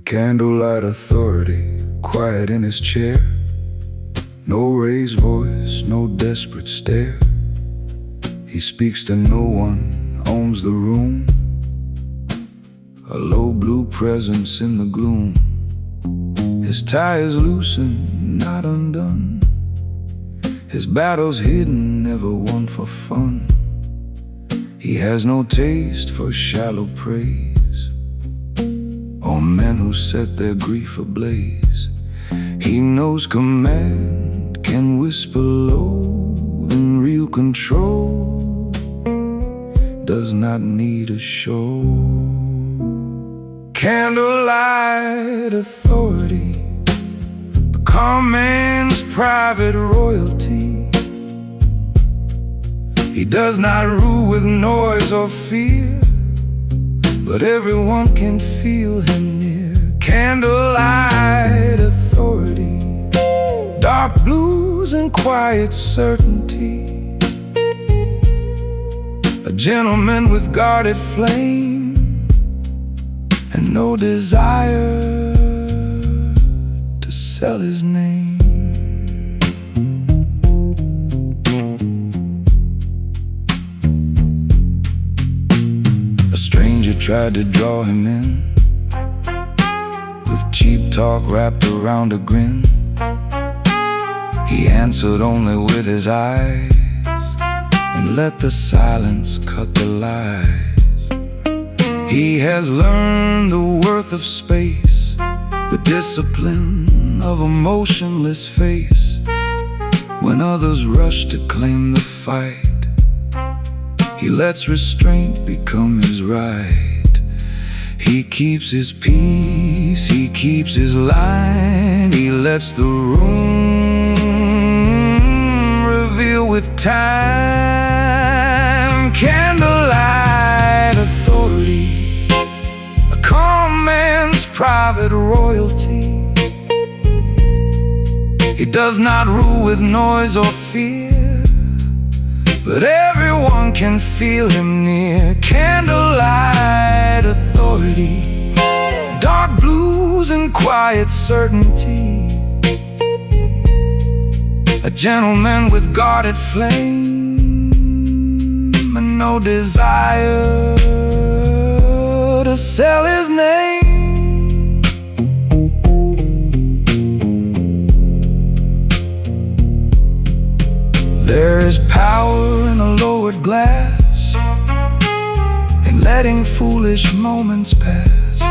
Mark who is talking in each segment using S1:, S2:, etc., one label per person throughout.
S1: Candlelight authority, quiet in his chair. No raised voice, no desperate stare. He speaks to no one, owns the room. A low blue presence in the gloom. His tie is loosened, not undone. His battle's hidden, never won for fun. He has no taste for shallow praise, or men who set their grief ablaze. He knows command can whisper low, and real control does not need a show. Candlelight authority, the calm man's private royalty. He does not rule with noise or fear, but everyone can feel him near. Candlelight authority, dark blues and quiet certainty. A gentleman with guarded flame, and no desire to sell his name. A stranger tried to draw him in, with cheap talk wrapped around a grin. He answered only with his eyes, and let the silence cut the lies. He has learned the worth of space, the discipline of a motionless face. When others rush to claim the fight, he lets restraint become his right. He keeps his peace, he keeps his line. He lets the room reveal with time. Candlelight authority, a calm man's private royalty. He does not rule with noise or fear, but everyone can feel him near. Candlelight authority, dark blues and quiet certainty. A gentleman with guarded flame, and no desire to sell his name. There is power in a lowered glass, in letting foolish moments pass,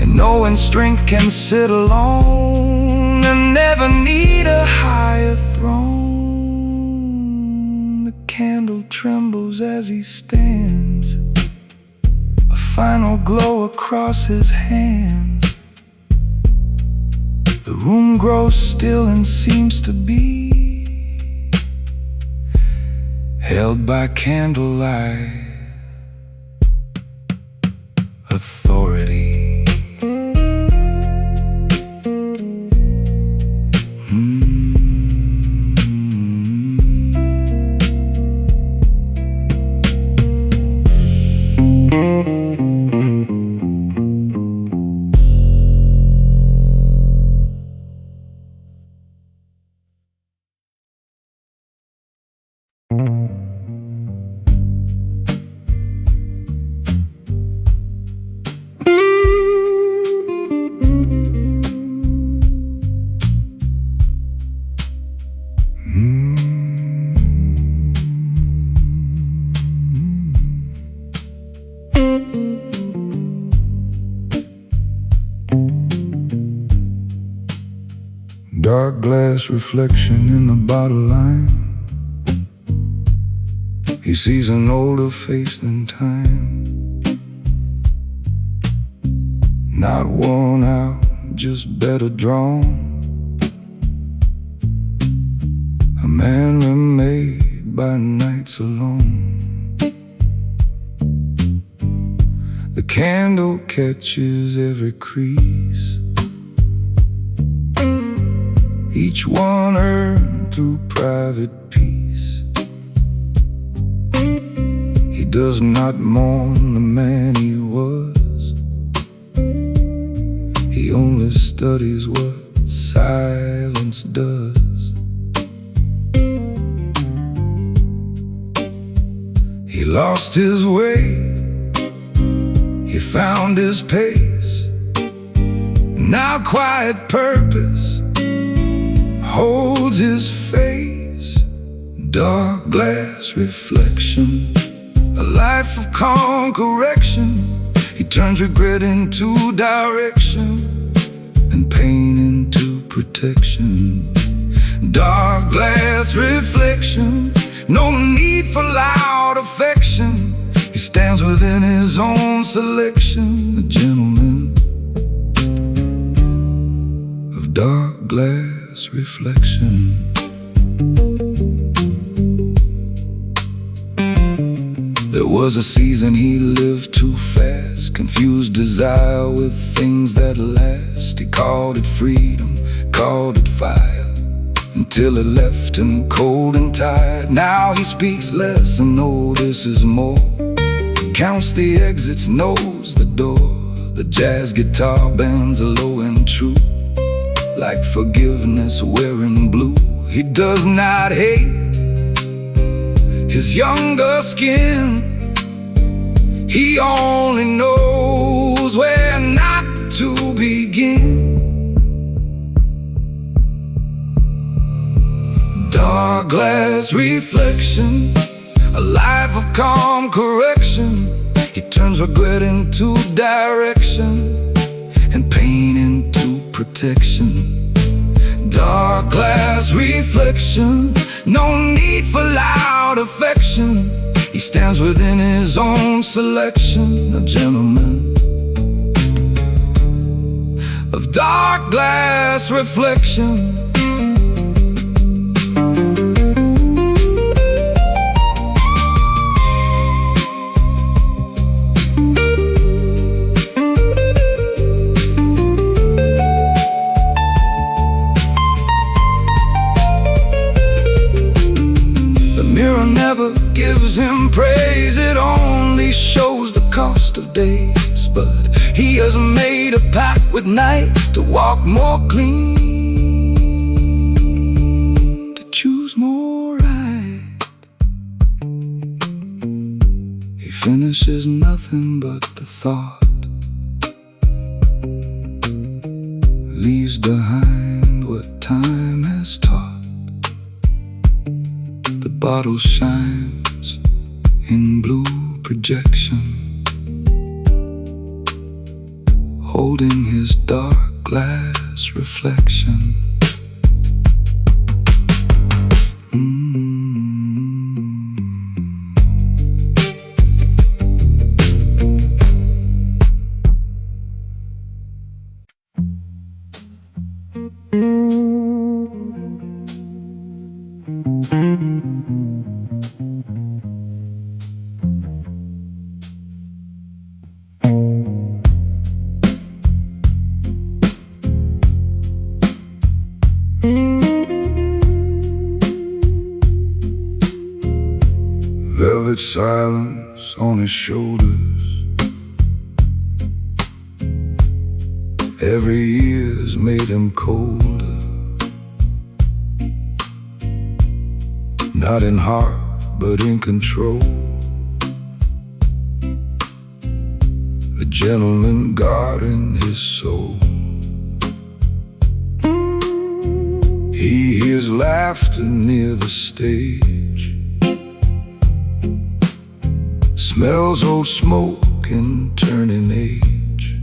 S1: and knowing strength can sit alone and never need a higher throne. The candle trembles as he stands, a final glow across his hands. The room grows still and seems to be held by candlelight authority. Dark glass reflection in the bottle line. He sees an older face than time, not worn out, just better drawn. A man remade by nights alone. The candle catches every crease, each one earned through private peace. He does not mourn the man he was, only studies what silence does. He lost his way, he found his pace. Now quiet purpose holds his face. Dark glass reflection, a life of calm correction. He turns regret into direction and pain into protection. Dark glass reflection, no need for loud affection. He stands within his own selection, a gentleman of dark glass reflection. There was a season he lived too fast, confused desire with things that last. He called it freedom, called it fire, until it left him cold and tired. Now he speaks less and notices more. He counts the exits, knows the door. The jazz guitar bends low and true, like forgiveness wearing blue. He does not hate his younger skin. He only knows where not to begin. Dark glass reflection, a life of calm correction. He turns regret into direction and pain into protection. Dark glass reflection, no need for loud affection. He stands within his own selection, a gentleman of dark glass reflection. Never gives him praise, it only shows the cost of days. But he has made a pact with night to walk more clean, to choose more right. He finishes nothing but the thought, leaves behind what time has taught. The bottle shines in blue projection, holding his dark glass reflection. Velvet silence on his shoulders. Every year's made him colder, not in heart but in control. A gentleman guarding his soul. He hears laughter near the stage, smells old smoke and turning age.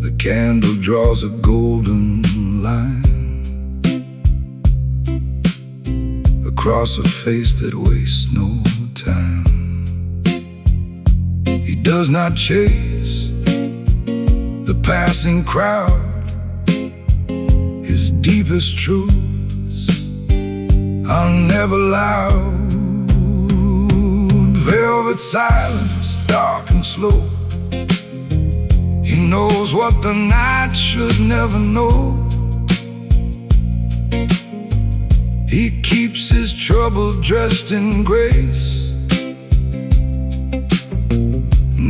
S1: The candle draws a golden line across a face that wastes no time. He does not chase the passing crowd. His deepest truths are never loud. Velvet silence, dark and slow. He knows what the night should never know. He keeps his trouble dressed in grace,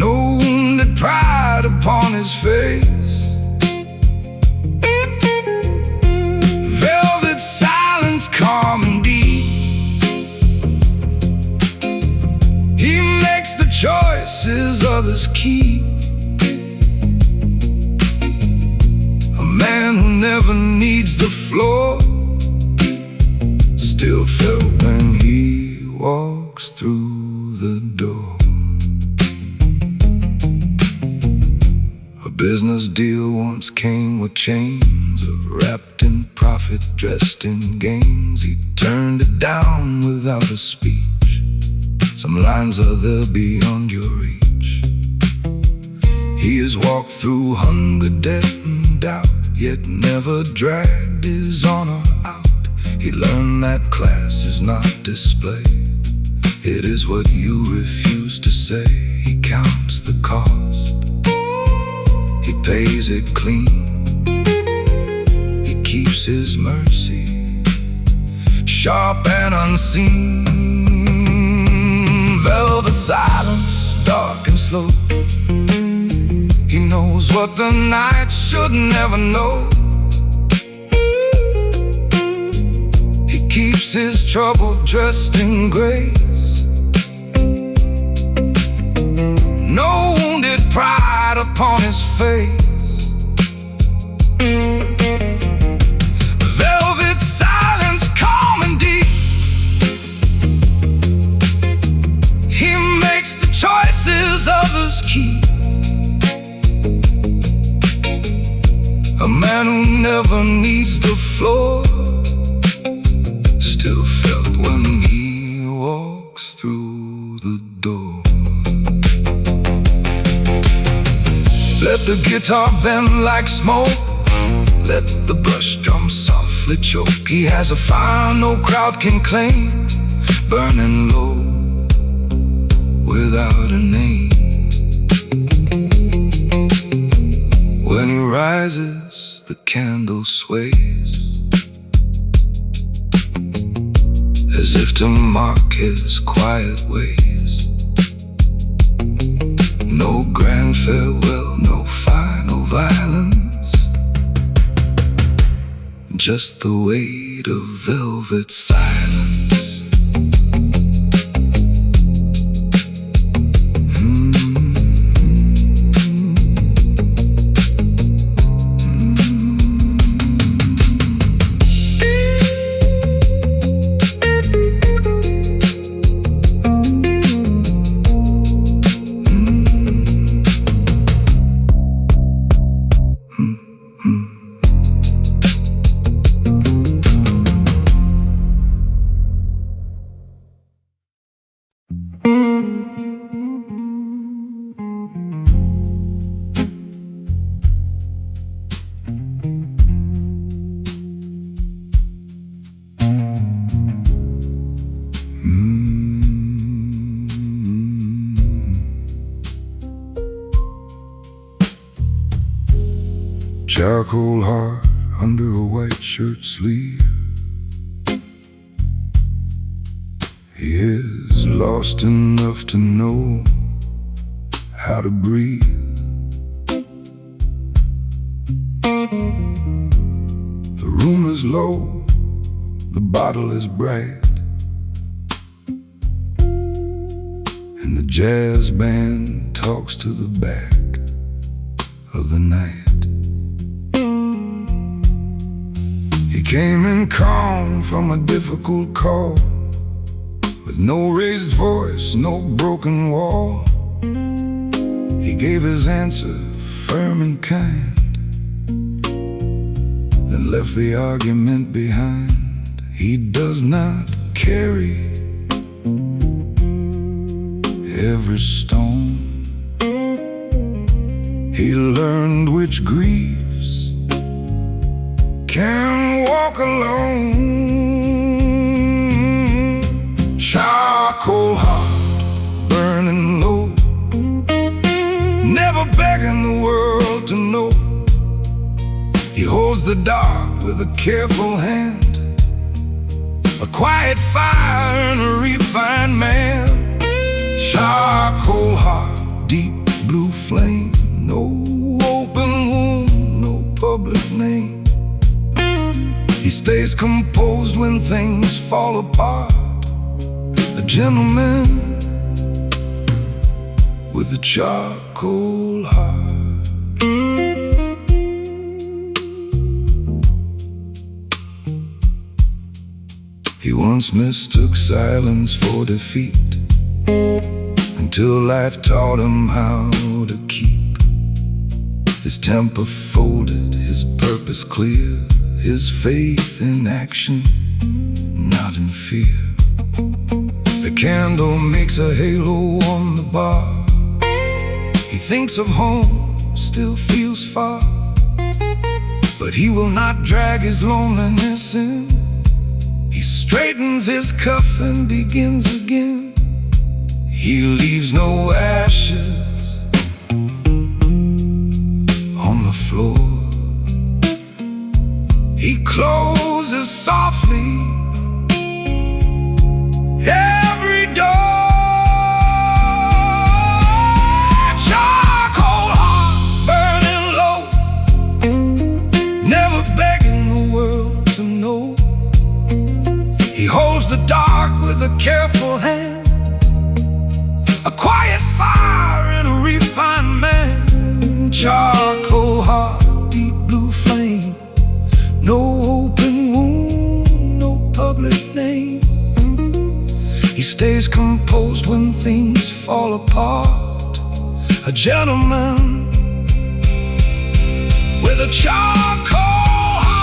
S1: no wounded pride upon upon his face. Velvet silence, calm and deep. He makes the choices others keep. A man who never needs the floor still felt when he walks through the door. A business deal once came with chains, wrapped in profit, dressed in gains. He turned it down without a speech. Some lines are there beyond your reach. He has walked through hunger, debt and doubt, yet never dragged his honor out. He learned that class is not display, it is what you refuse to say. He counts the cost, he pays it clean. He keeps his mercy sharp and unseen. Velvet silence, dark and slow. He knows what the night should never know. He keeps his trouble dressed in grace. No wounded pride upon his face. Velvet silence, calm and deep. He makes the choices others keep. A man who never needs the floor still felt when he walks through the door. Let the guitar bend like smoke, let the brush drum softly choke. He has a fire no crowd can claim, burning low without a name. When he rises, the candle sways, as if to mark his quiet ways. No grand farewell, no final violence, just the weight of velvet silence. Charcoal heart under a white shirt sleeve. He is lost enough to know how to breathe. The room is low, the bottle is bright, and the jazz band talks to the back of the night. He came in calm from a difficult call, with no raised voice, no broken wall. He gave his answer firm and kind, then left the argument behind. He does not carry every stone. He learned which griefs can walk alone. Charcoal heart, burning low, never begging the world to know. He holds the dark with a careful hand, a quiet fire and a refined man. Charcoal heart, deep blue flame, no public name. He stays composed when things fall apart. A gentleman with a charcoal heart. He once mistook silence for defeat, until life taught him how to keep his temper folded, his purpose clear, his faith in action, not in fear. The candle makes a halo on the bar. He thinks of home, still feels far, but he will not drag his loneliness in. He straightens his cuff and begins again. He leaves no ashes on the floor. He closes softly every door. Charcoal heart burning low, never begging the world to know. He holds the dark with a careful hand, a quiet fire in a refined man. Charcoal heart, deep blue flame, no open wound, no public name. He stays composed when things fall apart. A gentleman with a charcoal heart.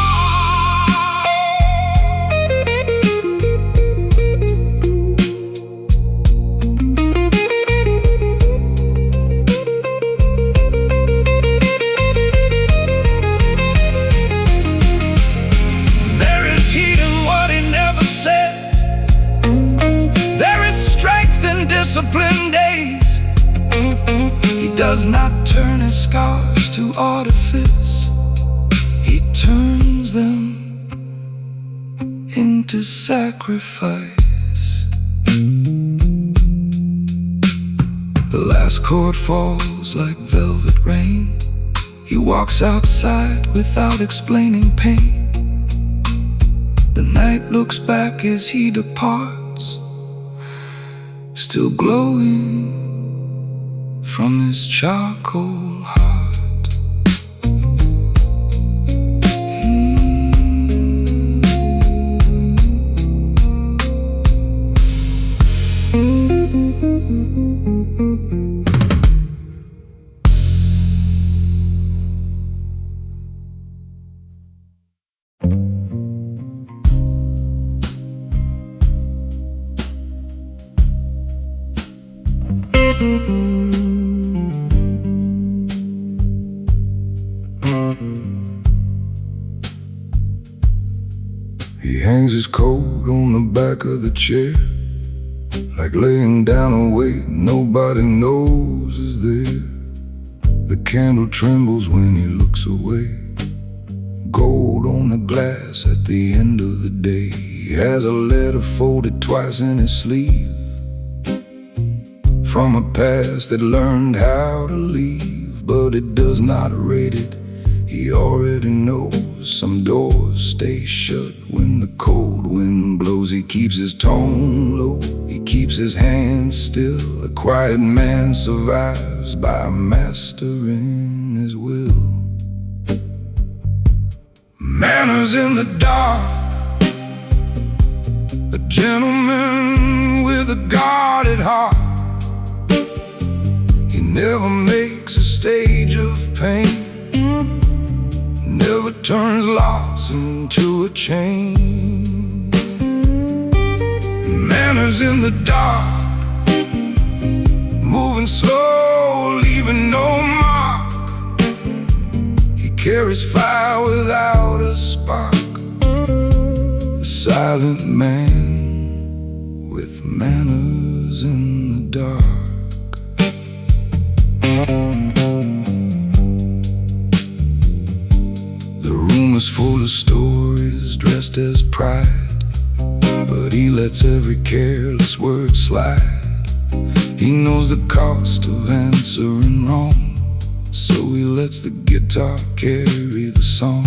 S1: There is heat in what he never says. There is strength in disciplined days. He does not turn his scars to artifice. He turns them into sacrifice. The last chord falls like velvet rain. He walks outside without explaining pain. The night looks back as he departs, still glowing from his charcoal heart. He hangs his coat on the back of the chair, like laying down a weight nobody knows is there. The candle trembles when he looks away. Gold on the glass at the end of the day. He has a letter folded twice in his sleeve, from a past that learned how to leave, but it does not rate it. He already knows some doors stay shut when the cold wind blows. He keeps his tone low, he keeps his hands still. A quiet man survives by mastering his will. Manners in the dark, a gentleman with a guarded heart. He never makes a stage of pain, never turns loss into a chain. Manners in the dark, moving slow, leaving no mark. He carries fire without a spark, a silent man with manners in the dark. The room is full of stories dressed as pride, but he lets every careless word slide. He knows the cost of answering wrong, so he lets the guitar carry the song.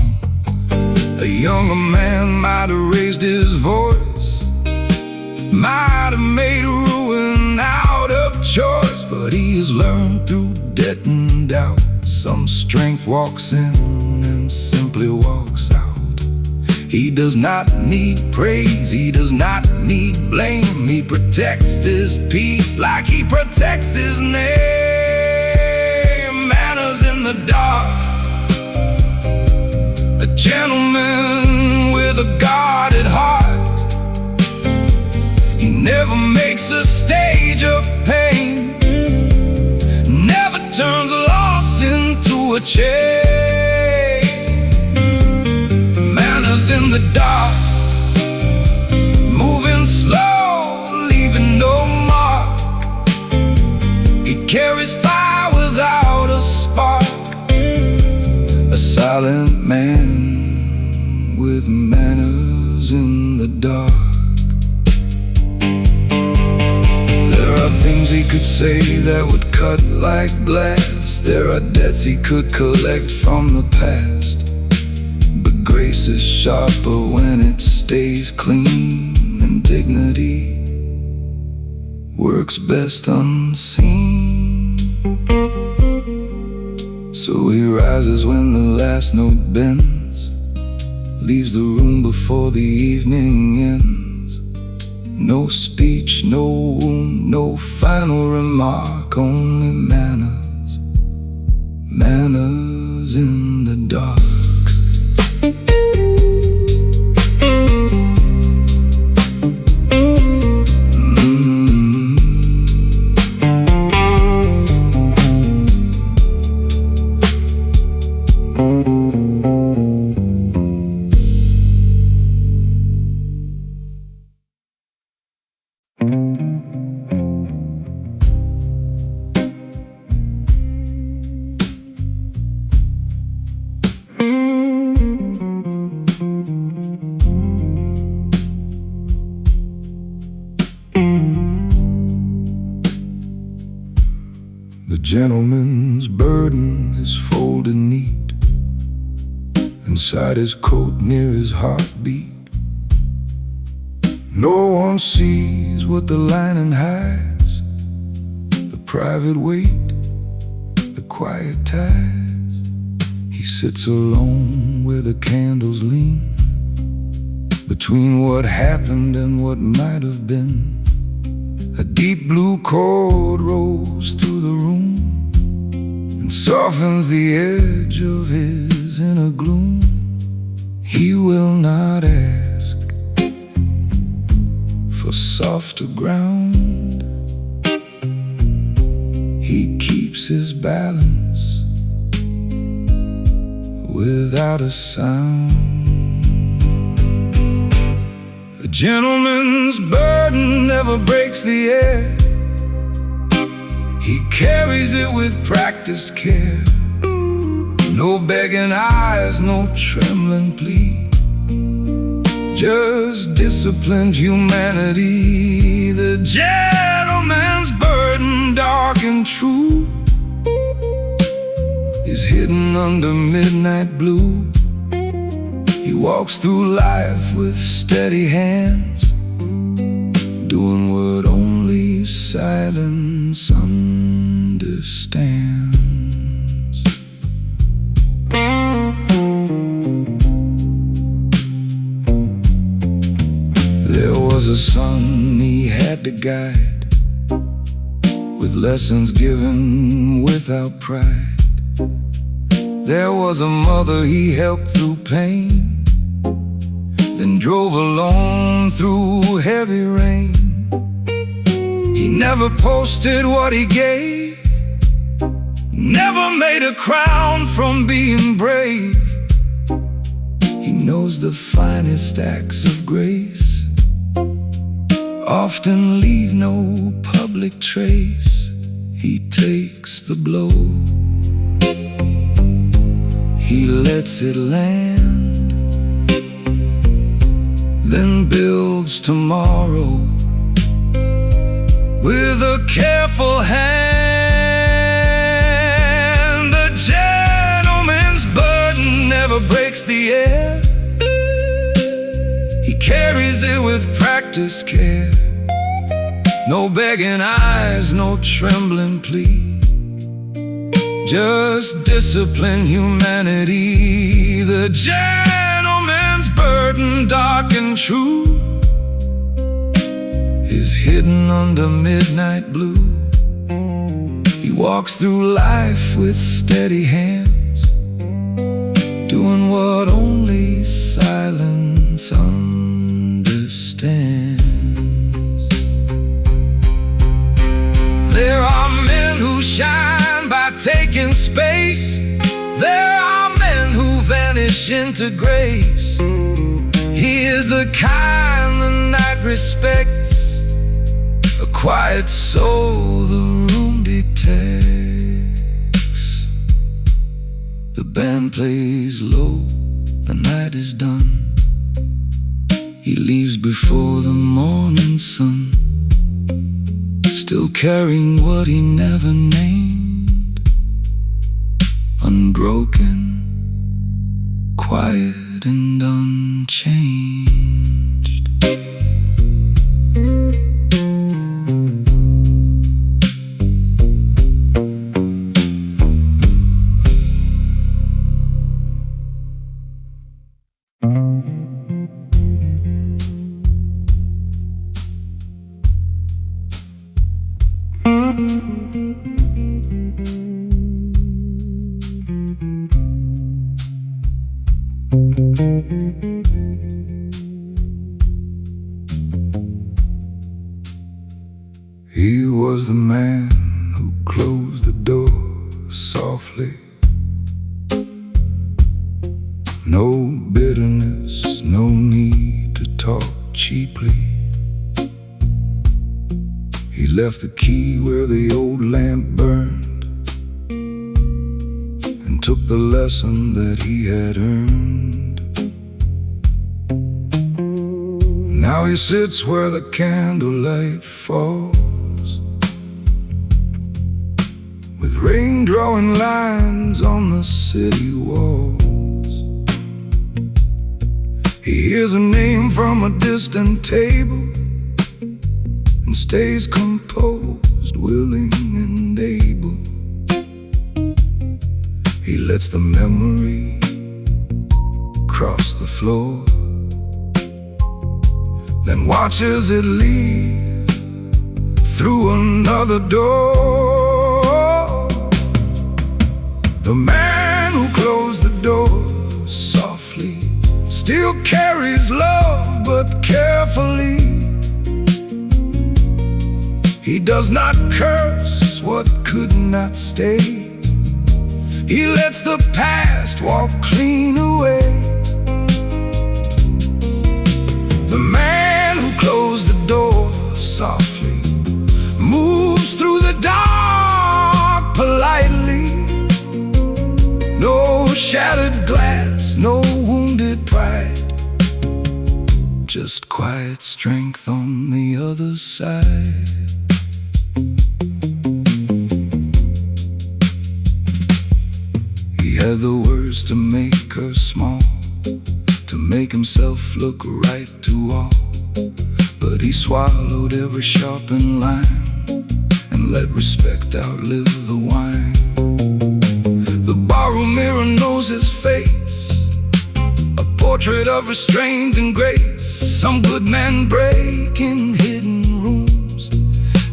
S1: A younger man might have raised his voice, might have made a ruin out of choice, but he has learned through debt and doubt. Some strength walks in and simply walks out. He does not need praise, he does not need blame. He protects his peace like he protects his name. Manners in the dark, a gentleman with a guarded heart. He never makes a stage of pain, never turns a loss into a chain. Manners in the dark, moving slow, leaving no mark. He carries fire without a spark, a silent man with manners in the dark. There are things he could say that would cut like glass. There are debts he could collect from the past. But grace is sharper when it stays clean, and dignity works best unseen. So he rises when the last note bends, leaves the room before the evening ends. No speech, no wound, no final remark, only manners, manners in the dark. The gentleman's burden is folded neat inside his coat near his heartbeat. No one sees what the lining hides, the private weight, the quiet ties. He sits alone where the candles lean, between what happened and what might have been. A deep blue chord rolls through the room and softens the edge of his inner gloom. He will not ask for softer ground. He keeps his balance without a sound. The gentleman's burden never breaks the air. He carries it with practiced care. No begging eyes, no trembling plea, just disciplined humanity. The gentleman's burden, dark and true, is hidden under midnight blue. He walks through life with steady hands, doing what only silence understands. There was a son he had to guide, with lessons given without pride. There was a mother he helped through pain, then drove alone through heavy rain. He never posted what he gave, never made a crown from being brave. He knows the finest acts of grace often leave no public trace. He takes the blow, he lets it land, then builds tomorrow with a careful hand. The practice care. No begging eyes, no trembling plea, just discipline, humanity. The gentleman's burden, dark and true, is hidden under midnight blue. He walks through life with steady hands, doing what only silence understands. There are men who shine by taking space. There are men who vanish into grace. He is the kind the night respects, a quiet soul the room detects. The band plays low, the night is done. He leaves before the morning sun, still carrying what he never named. Unbroken, quiet and unchanged. He was the man who closed the door softly. No bitterness, no need to talk cheaply. He left the key where the old lamp burned, and took the lesson that he had earned. Now he sits where the candlelight falls, with rain drawing lines on the city walls. He hears a name from a distant table, and stays composed, willing and able. He lets the memory cross the floor, then watches it leave through another door. The man who closed the door softly still carries love, but carefully. He does not curse what could not stay. He lets the past walk clean away. The man who closed the door softly moves through the dark politely. No shattered glass, no wounded pride, just quiet strength on the other side. He had the words to make her small, to make himself look right to all. But he swallowed every sharpened line, and let respect outlive the wine. The borrowed mirror knows his face, a portrait of restraint and grace. Some good men break in hidden rooms,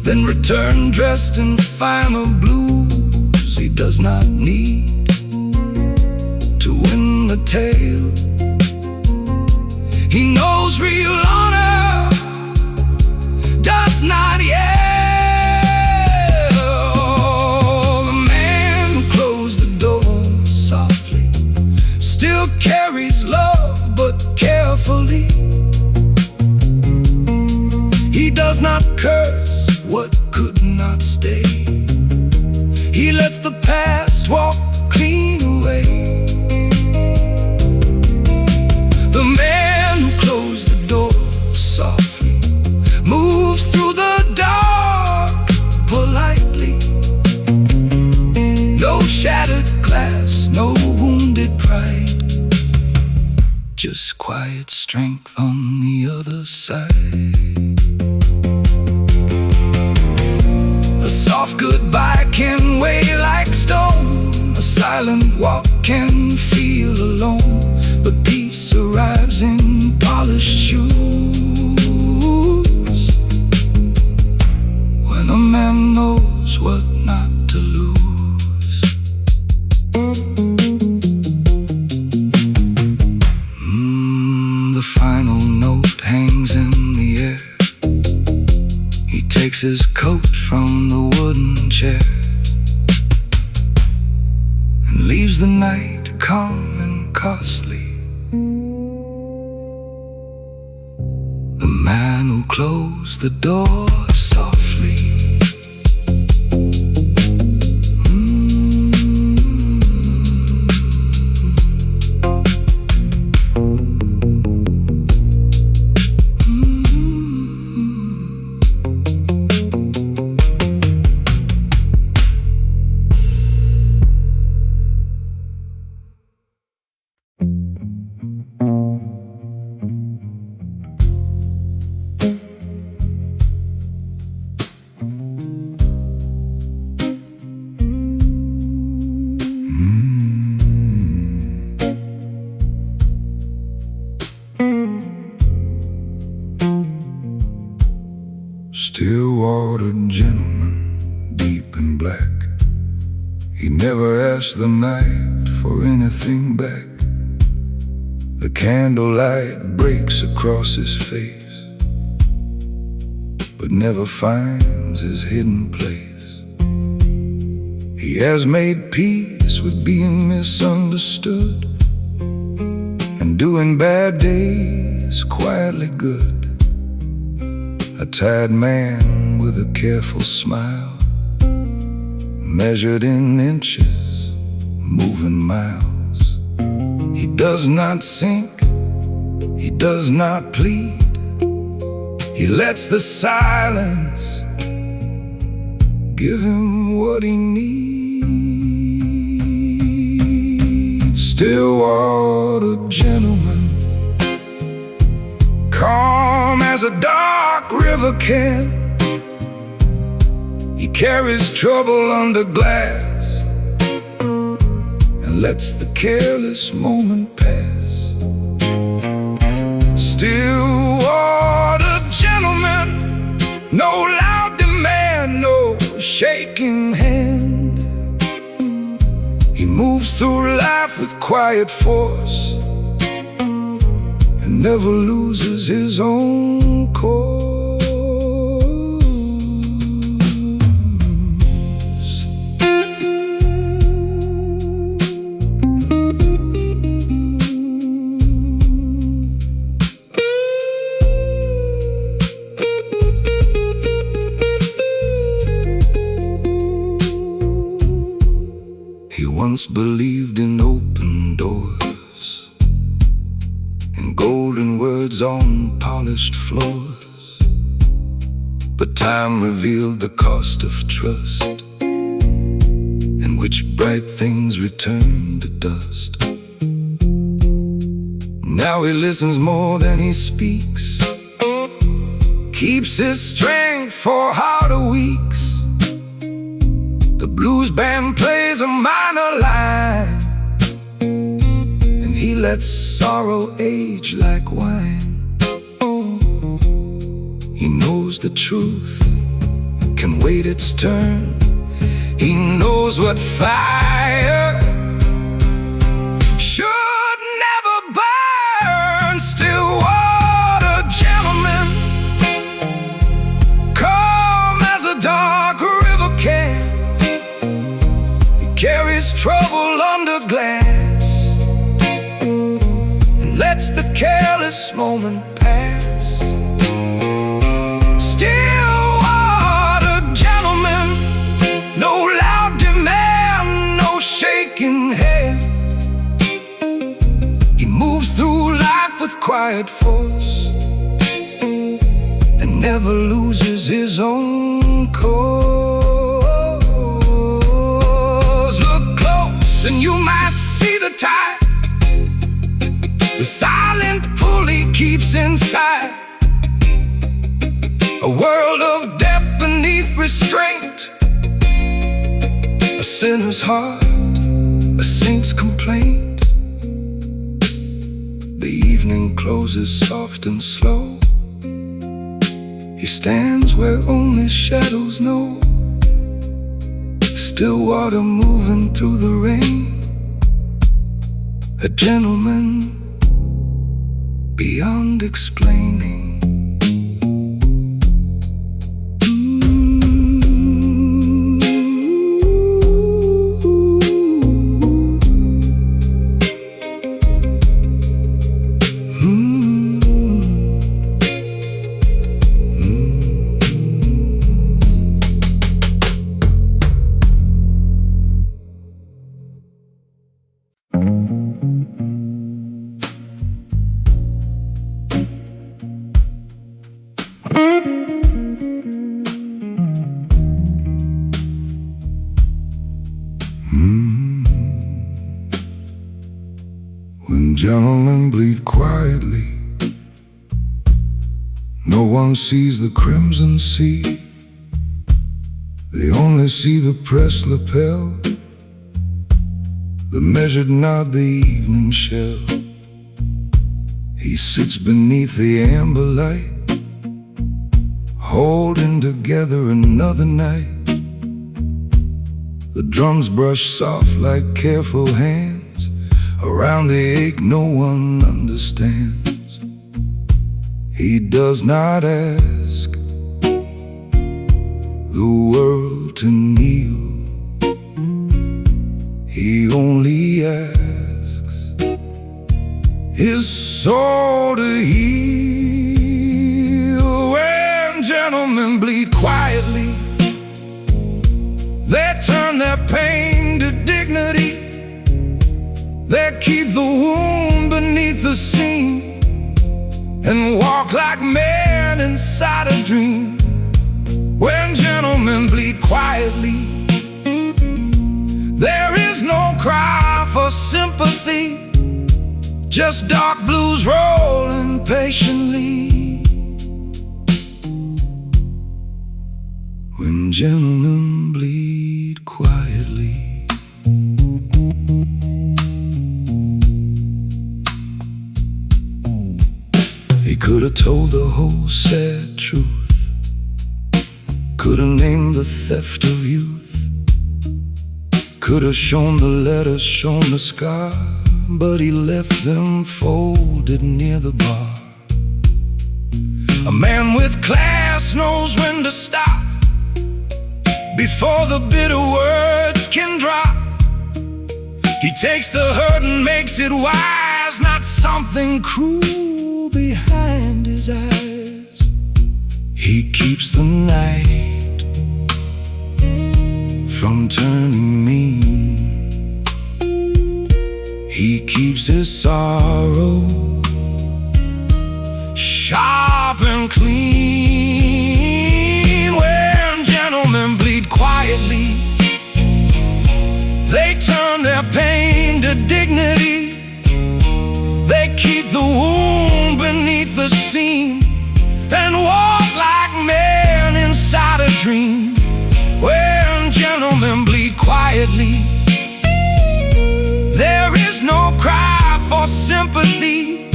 S1: then return dressed in finer blues. He does not need to win the tale. He knows real honor does not yell. The man who closed the door softly still carries love, but carefully. He does not curse what could not stay. He lets the past walk clean away. The man who closed the door softly moves through the dark politely. No shattered glass, no wounded pride, just quiet strength on the other side. silent walk can feel alone, but peace arrives in polished shoes. When a man knows what not to lose. The final note hangs in the air. He takes his coat from the wooden chair and leaves the night calm and costly. The man who closed the door softly. Still-water gentleman, deep in black. He never asked the night for anything back. The candlelight breaks across his face, but never finds his hidden place. He has made peace with being misunderstood and doing bad days quietly good. A tired man with a careful smile, measured in inches, moving miles. He does not sink, he does not plead. He lets the silence give him what he needs. Still-water gentleman, calm as a dark river can. He carries trouble under glass and lets the careless moment pass. Still-water gentleman, no loud demand, no shaking hand. He moves through life with quiet force and never loses his own course. He once believed in open doors and golden words on polished floors, but time revealed the cost of trust, in which bright things return to dust. Now he listens more than he speaks, keeps his strength for harder weeks. The blues band plays a minor line, and he lets sorrow age like wine. He knows the truth can wait its turn. He knows what fire should never burn. Still-water gentleman, calm as a dark river can. Carries trouble under glass and lets the careless moment pass. Still-water gentleman, no loud demand, no shaking head. He moves through life with quiet force and never loses his own course. And you might see the tide, the silent pull he keeps inside. A world of depth beneath restraint, a sinner's heart A saint's complaint. The evening closes soft and slow. He stands where only shadows know. Still water moving through the rain. A gentleman beyond explaining. When gentlemen bleed quietly, no one sees the crimson sea. They only see the pressed lapel, the measured nod, the evening shell. He sits beneath the amber light, holding together another night. The drums brush soft like careful hands around the ache no one understands. He does not ask the world to kneel. He only asks his soul to heal. When gentlemen bleed quietly, they turn their pain to dignity. They keep the wound beneath the seam and walk like men inside a dream. When gentlemen bleed quietly, there is no cry for sympathy, just dark blues rolling patiently. When gentlemen bleed quietly. He could have told the whole sad truth, could have named the theft of youth, could have shown the letters, shown the scar, but he left them folded near the bar. A man with class knows when to stop before the bitter words can drop. He takes the hurt and makes it wise, not something cruel behind his eyes. He keeps the night from turning mean. He keeps his sorrow sharp and clean. When gentlemen bleed quietly, they turn their pain to dignity. They keep the wound beneath the seam and walk like men inside a dream. When gentlemen bleed quietly, there is no cry for sympathy,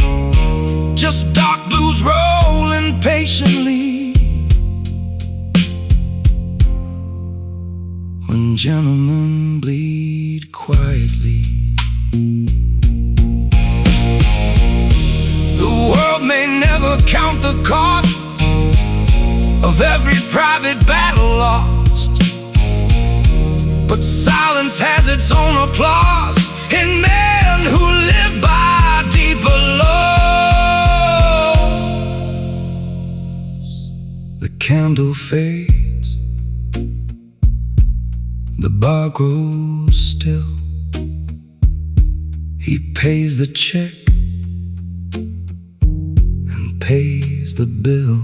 S1: just dark blues rolling patiently. When gentlemen bleed quietly. The world may never count the cost of every private battle lost, but silence has its own applause in men who live by deeper laws. The candle fades, the bar grows still. He pays the check and pays the bill.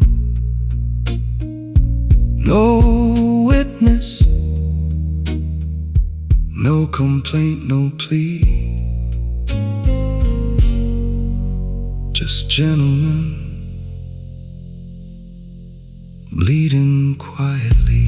S1: No witness, no complaint, no plea, just gentlemen bleeding quietly.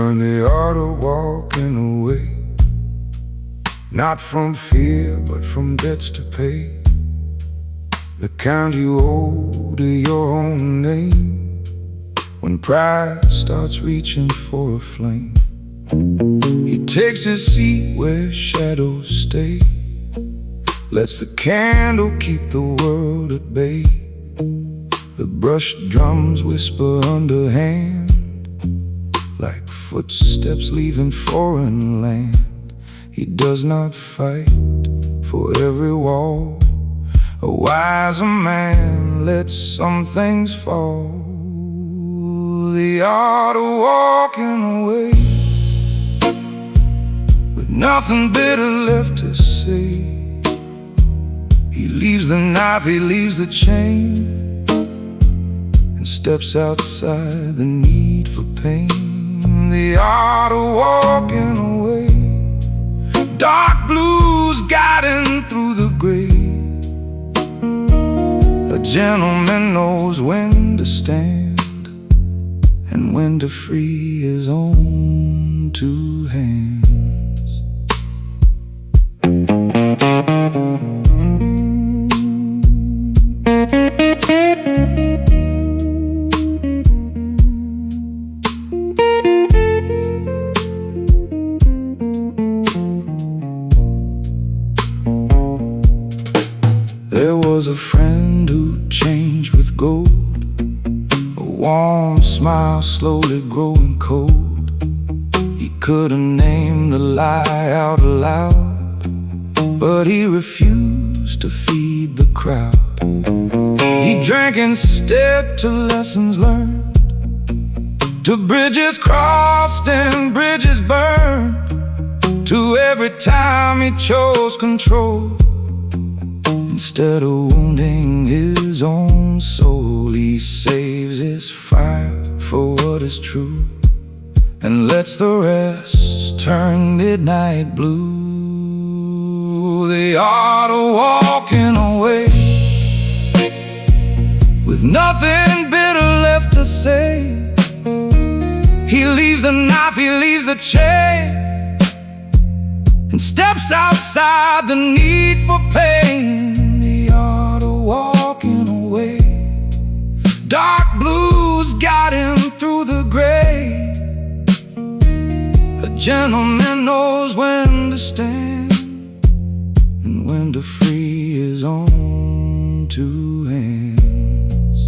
S1: learn the art of walking away, not from fear, but from debts to pay, the kind you owe to your own name. When pride starts reaching for a flame, he takes his seat where shadows stay, lets the candle keep the world at bay. The brushed drums whisper underhand, like footsteps leaving foreign land. He does not fight for every wall. A wiser man lets some things fall. The art of walking away, with nothing bitter left to say. He leaves the knife, he leaves the chain, and steps outside the need for pain. The art of walking away, dark blues guiding through the gray. A gentleman knows when to stand and when to free his own two hands. There was a friend who changed with gold, a warm smile slowly growing cold. He couldn't name the lie out loud, but he refused to feed the crowd. He drank instead to lessons learned, to bridges crossed and bridges burned, to every time he chose control. Instead of wounding his own soul, he saves his fire for what is true, and lets the rest turn midnight blue. The art of walking away, with nothing bitter left to say. He leaves the knife, he leaves the chain, and steps outside the need for pain. The art of walking away, dark blues guiding through the gray. A gentleman knows when to stand and when to free his own two hands.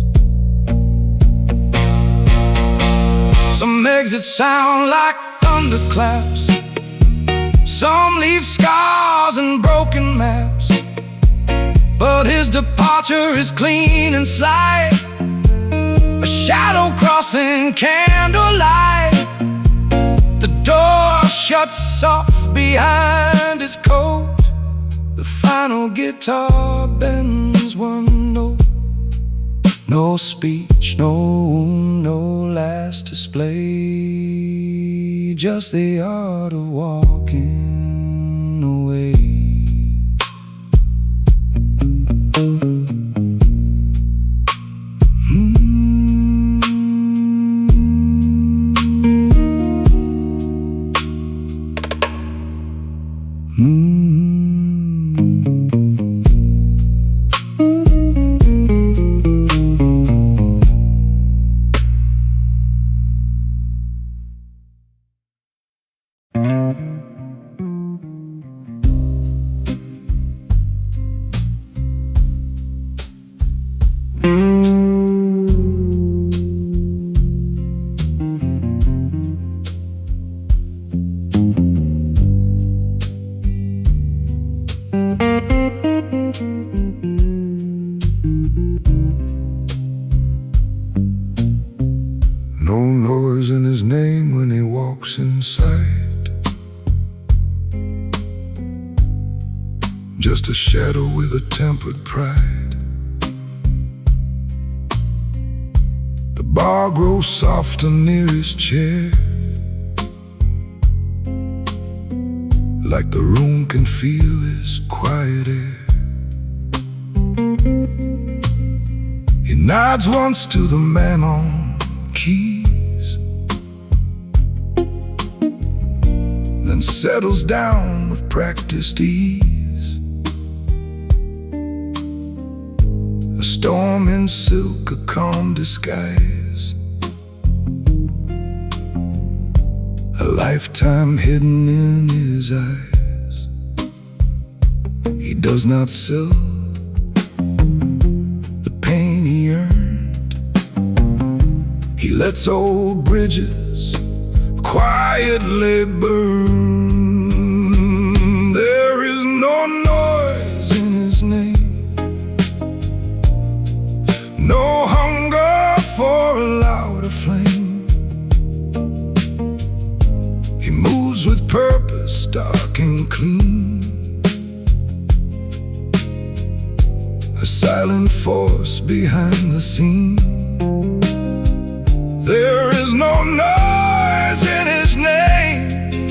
S1: Some exits sound like thunderclaps, some leave scars and broken maps, but his departure is clean and slight, a shadow crossing candlelight. The door shuts soft behind his coat, the final guitar bends one note. No speech, no last display, just the art of walking away. No noise in his name when he walks inside, just a shadow with a tempered pride. The bar grows softer near his chair, like the room can feel his quiet air. He nods once to the man on keys, then settles down with practiced ease. A storm in silk, a calm disguise, a lifetime hidden in his eyes. He does not sell the pain he earned. He lets old bridges quietly burn. There is no noise in his name, no hunger for a louder flame. He moves with purpose, dark and clean, a silent force behind the scene. There is no noise in his name,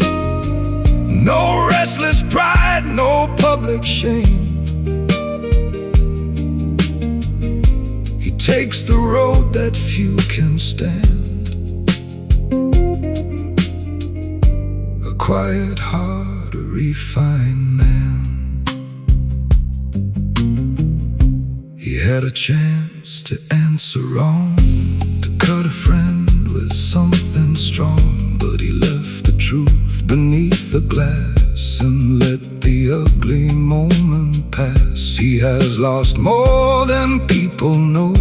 S1: no restless pride, no public shame. He takes the road that few can stand, a quiet heart, a refined man. He had a chance to answer wrong, to cut a friend with something strong, but he left the truth beneath the glass and let the ugly moment pass. He has lost more than people know,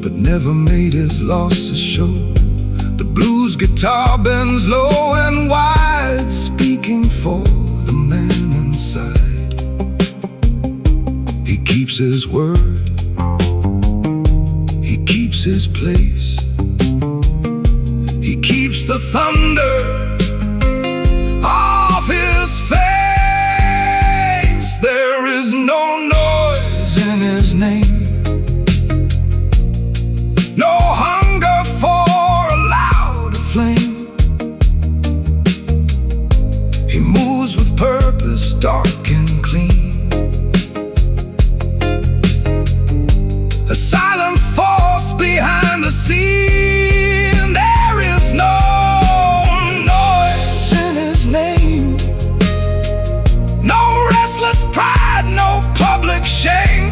S1: but never made his losses show. The blues guitar bends low and wide, speaking for the man inside. He keeps his word, he keeps his place, he keeps the thunder off his face. There is no noise in his name, no hunger for a louder flame. He moves with purpose, dark and clean, a silent force behind the scene. There is no noise in his name, no restless pride, no public shame.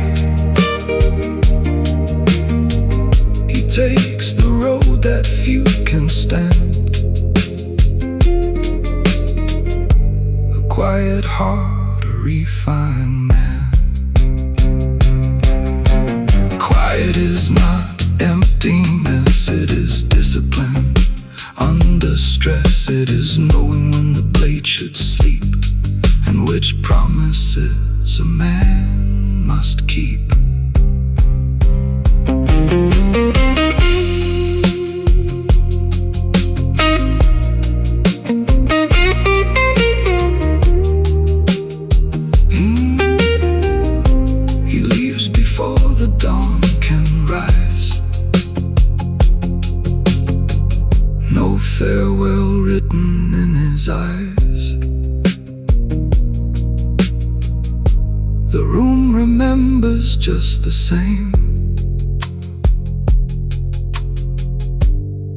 S1: He takes the road that few can stand, a quiet heart, a refined man. Quiet is not emptiness, it is discipline. Under stress, it is knowing when the blade should sleep and which promises a man must keep. He leaves before the dawn can rise, no farewell written in his eyes. The room remembers just the same.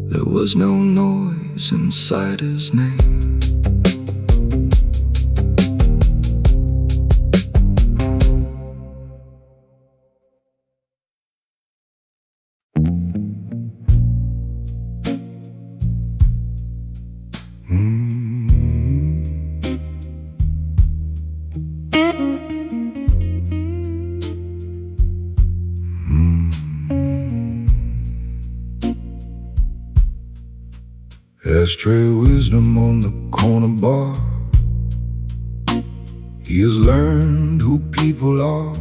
S1: There was no noise inside his name. Ashtray wisdom on the corner bar. He has learned who people are,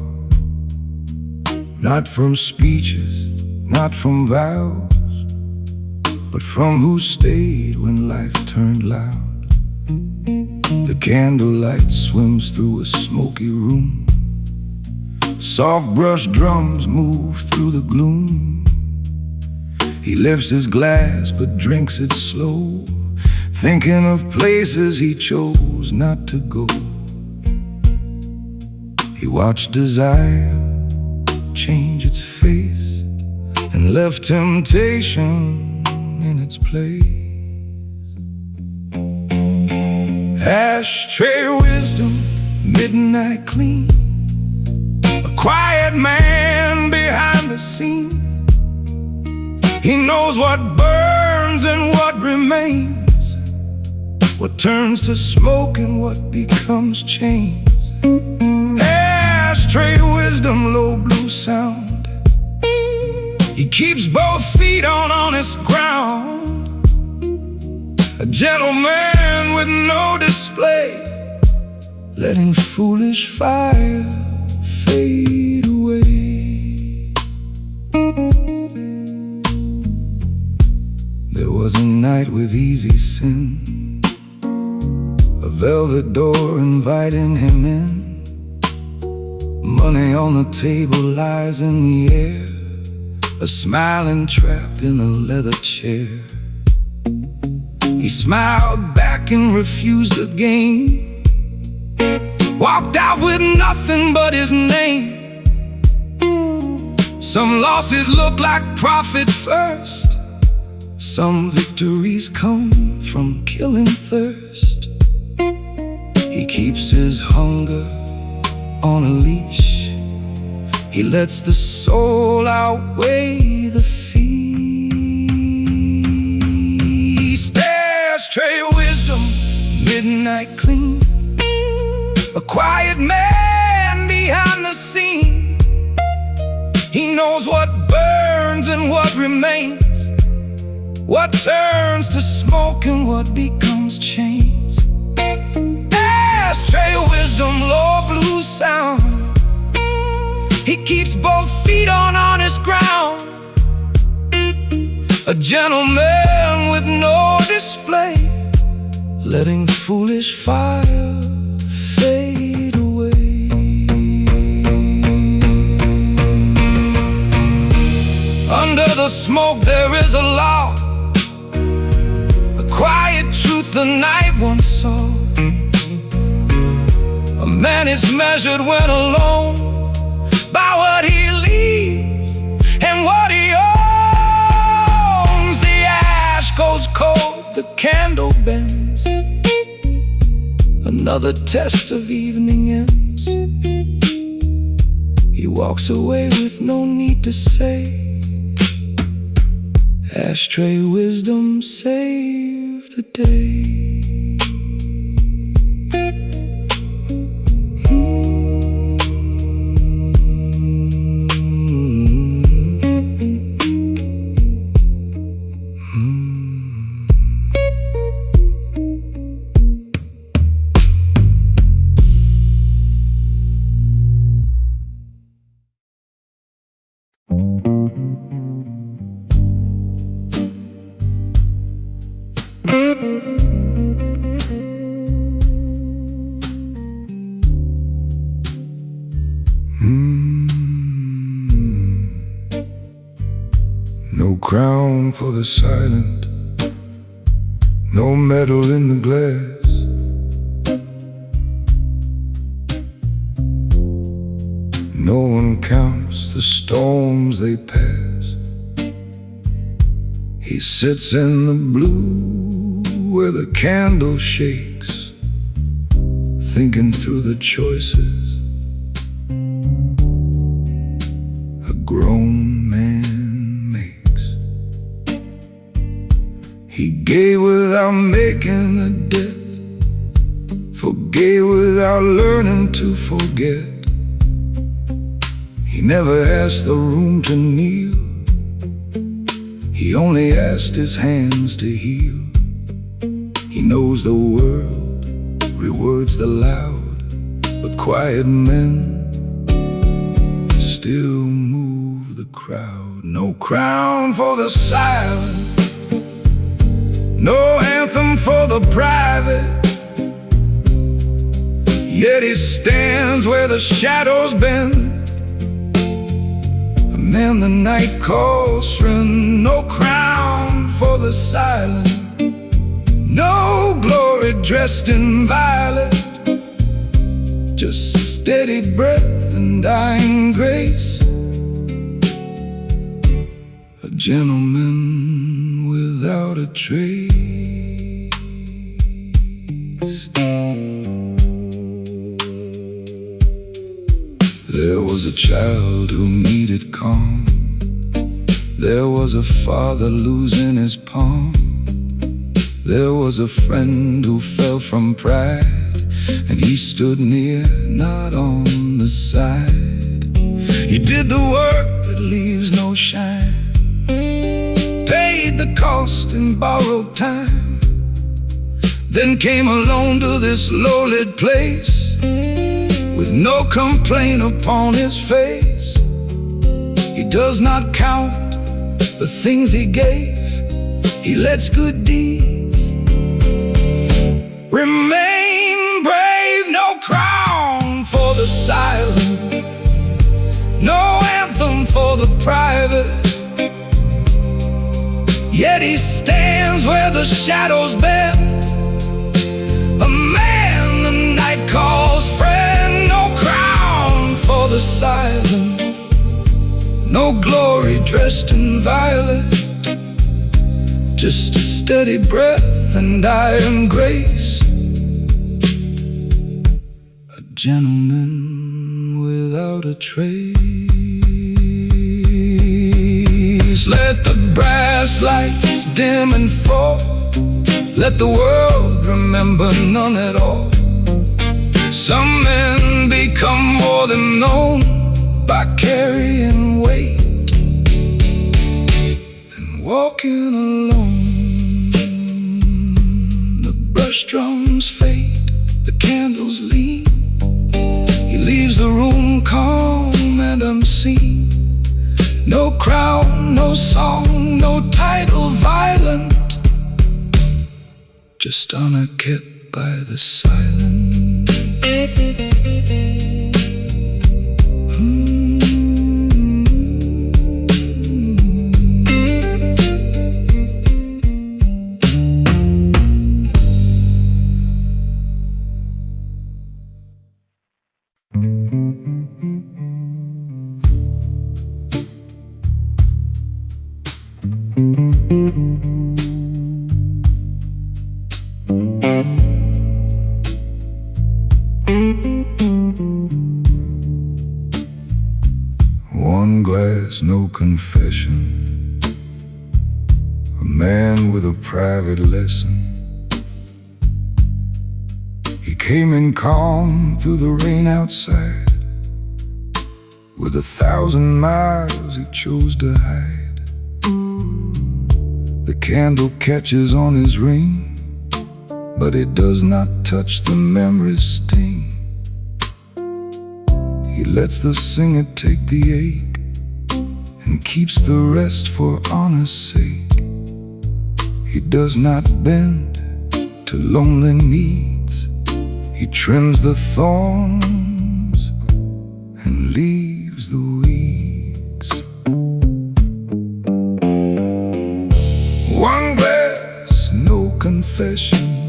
S1: not from speeches, not from vows, but from who stayed when life turned loud. The candlelight swims through a smoky room, soft brush drums move through the gloom. He lifts his glass but drinks it slow, thinking of places he chose not to go. He watched desire change its face and left temptation in its place. Ashtray wisdom, midnight clean, a quiet man behind the scene. He knows what burns and what remains, what turns to smoke and what becomes chains. Ashtray wisdom, low blue sound. He keeps both feet on honest ground, a gentleman with no display, letting foolish fire fade away. There was a night with easy sin, a velvet door inviting him in. Money on the table lies in the air, a smiling trap in a leather chair. He smiled back and refused the game, walked out with nothing but his name. Some losses look like profit first, some victories come from killing thirst. He keeps his hunger on a leash, he lets the soul outweigh the feast. Ashtray wisdom, midnight clean, a quiet man behind the scene. He knows what burns and what remains, what turns to smoke and what becomes chains. Ashtray wisdom, low blue sound. He keeps both feet on honest ground, a gentleman with no display, letting foolish fire fade away. Under the smoke there is a law, a quiet truth the night once saw. A man is measured when alone by what he leaves and what he owns. The ash goes cold, the candle bends, another test of evening ends. He walks away with no need to say, ashtray wisdom saved the day. No crown for the silent, no metal in the glass. No one counts the storms they pass. He sits in the blue where the candle shakes, thinking through the choices a grown man makes. He gave without making a debt, forgave without learning to forget. He never asked the room to kneel, he only asked his hands to heal. He knows the world rewards the loud, but quiet men still move the crowd. No crown for the silent, no anthem for the private, yet he stands where the shadows bend, a man the night calls friend. No crown for the silent, no glory dressed in violet, just steady breath and dying grace, a gentleman without a trace. There was a child who needed calm. There was a father losing his palm. There was a friend who fell from pride, and he stood near, not on the side. He did the work that leaves no shine, paid the cost in borrowed time, then came alone to this lowly place, with no complaint upon his face. He does not count the things he gave, he lets good deeds remain brave. No crown for the silent, no anthem for the private, yet he stands where the shadows bend, a man the night calls friend. No crown for the silent, no glory dressed in violet, just a steady breath and iron grace. A gentleman without a trace. Let the brass lights dim and fall, let the world remember none at all. Some men become more than known by carrying weight and walking alone. The brush drums fade, the candles lean. He leaves the room calm and unseen. No crown, no song, no title violent, just honor kept by the silent. One glass, no confession, a man with a private lesson. He came in calm through the rain outside, with 1,000 miles he chose to hide. The candle catches on his ring, but it does not touch the memory's sting. He lets the singer take the ache and keeps the rest for honor's sake. He does not bend to lonely needs, he trims the thorns and leaves the weeds. One glass, no confession,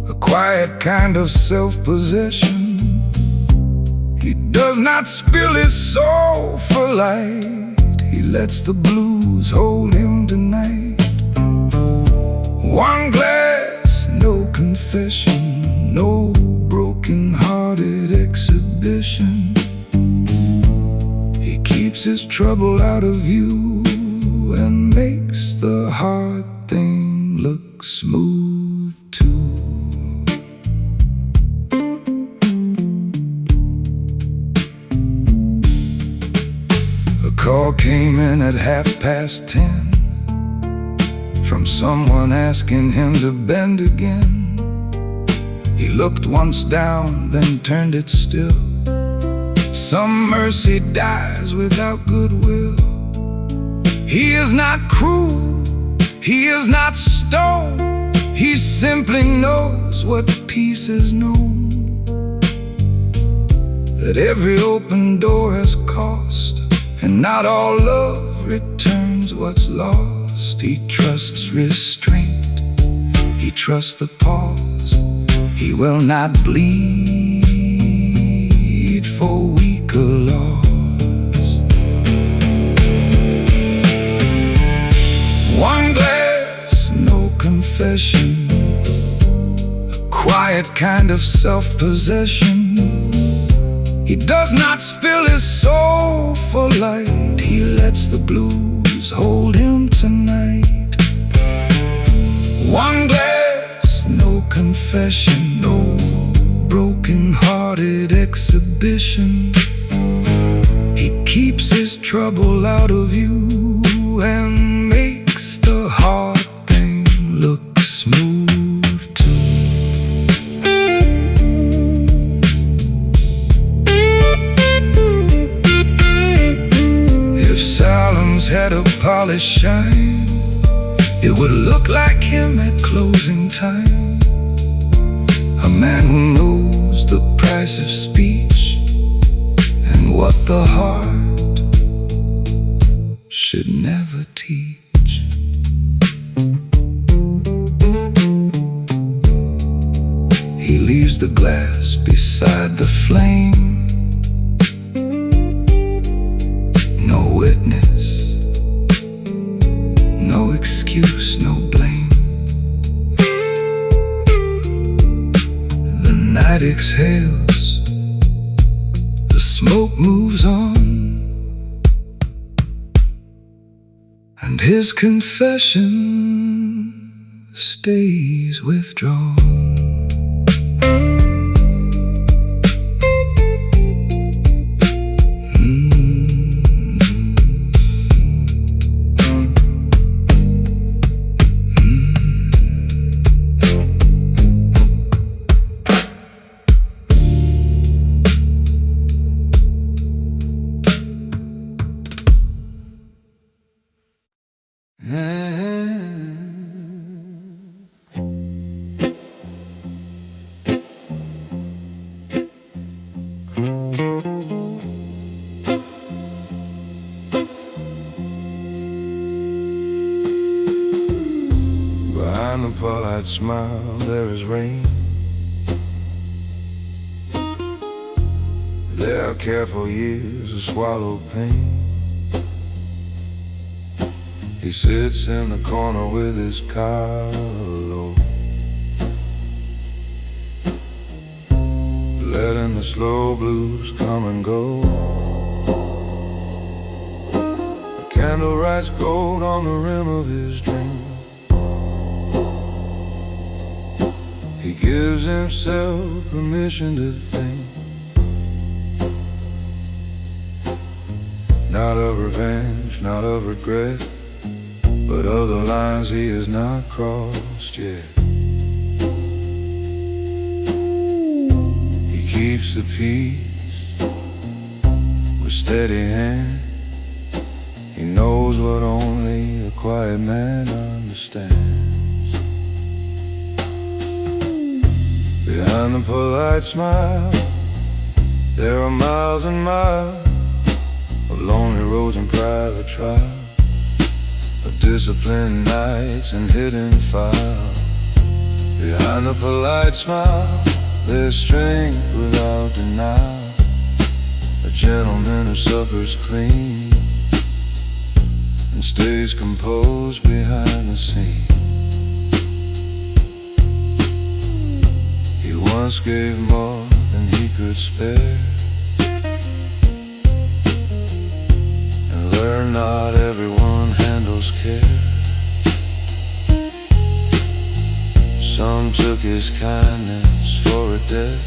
S1: a quiet kind of self-possession. He does not spill his soul for light, he lets the blues hold him tonight. One glass, no confession, no broken-hearted exhibition. He keeps his trouble out of view and makes the hard thing look smooth too. Call came in at 10:30 from someone asking him to bend again. He looked once down, then turned it still. Some mercy dies without goodwill. He is not cruel, he is not stone, he simply knows what peace is known. That every open door has cost, and not all love returns what's lost. He trusts restraint, he trusts the pause. He will not bleed for weaker laws. One glass, no confession, quiet kind of self-possession. He does not spill his soul for light. He lets the blues hold him tonight. One glass, no confession, no broken-hearted exhibition. He keeps his trouble out of you and makes the hard thing look smooth too. If Salem's had a polished shine, it would look like him at closing time. A man who knows the price of speech and what the heart should never teach. He leaves the glass beside the flame. No witness, no excuse, no blame. The night exhales, the smoke moves on, and his confession stays withdrawn.
S2: Behind the polite smile there is rain. There are careful years of swallowed pain. He sits in the corner with his collar, letting the slow blues come and go. A candle writes gold on the rim of his dream. He gives himself permission to think, not of revenge, not of regret, but of the lines he has not crossed yet. He keeps the peace with steady hand. He knows what only a quiet man understands. Behind the polite smile, there are miles and miles of lonely roads and private trial, of disciplined nights and hidden fire. Behind the polite smile, there's strength without denial, a gentleman who suffers clean and stays composed behind the scene. He once gave more than he could spare, and learned not everyone handles care. Some took his kindness for a debt,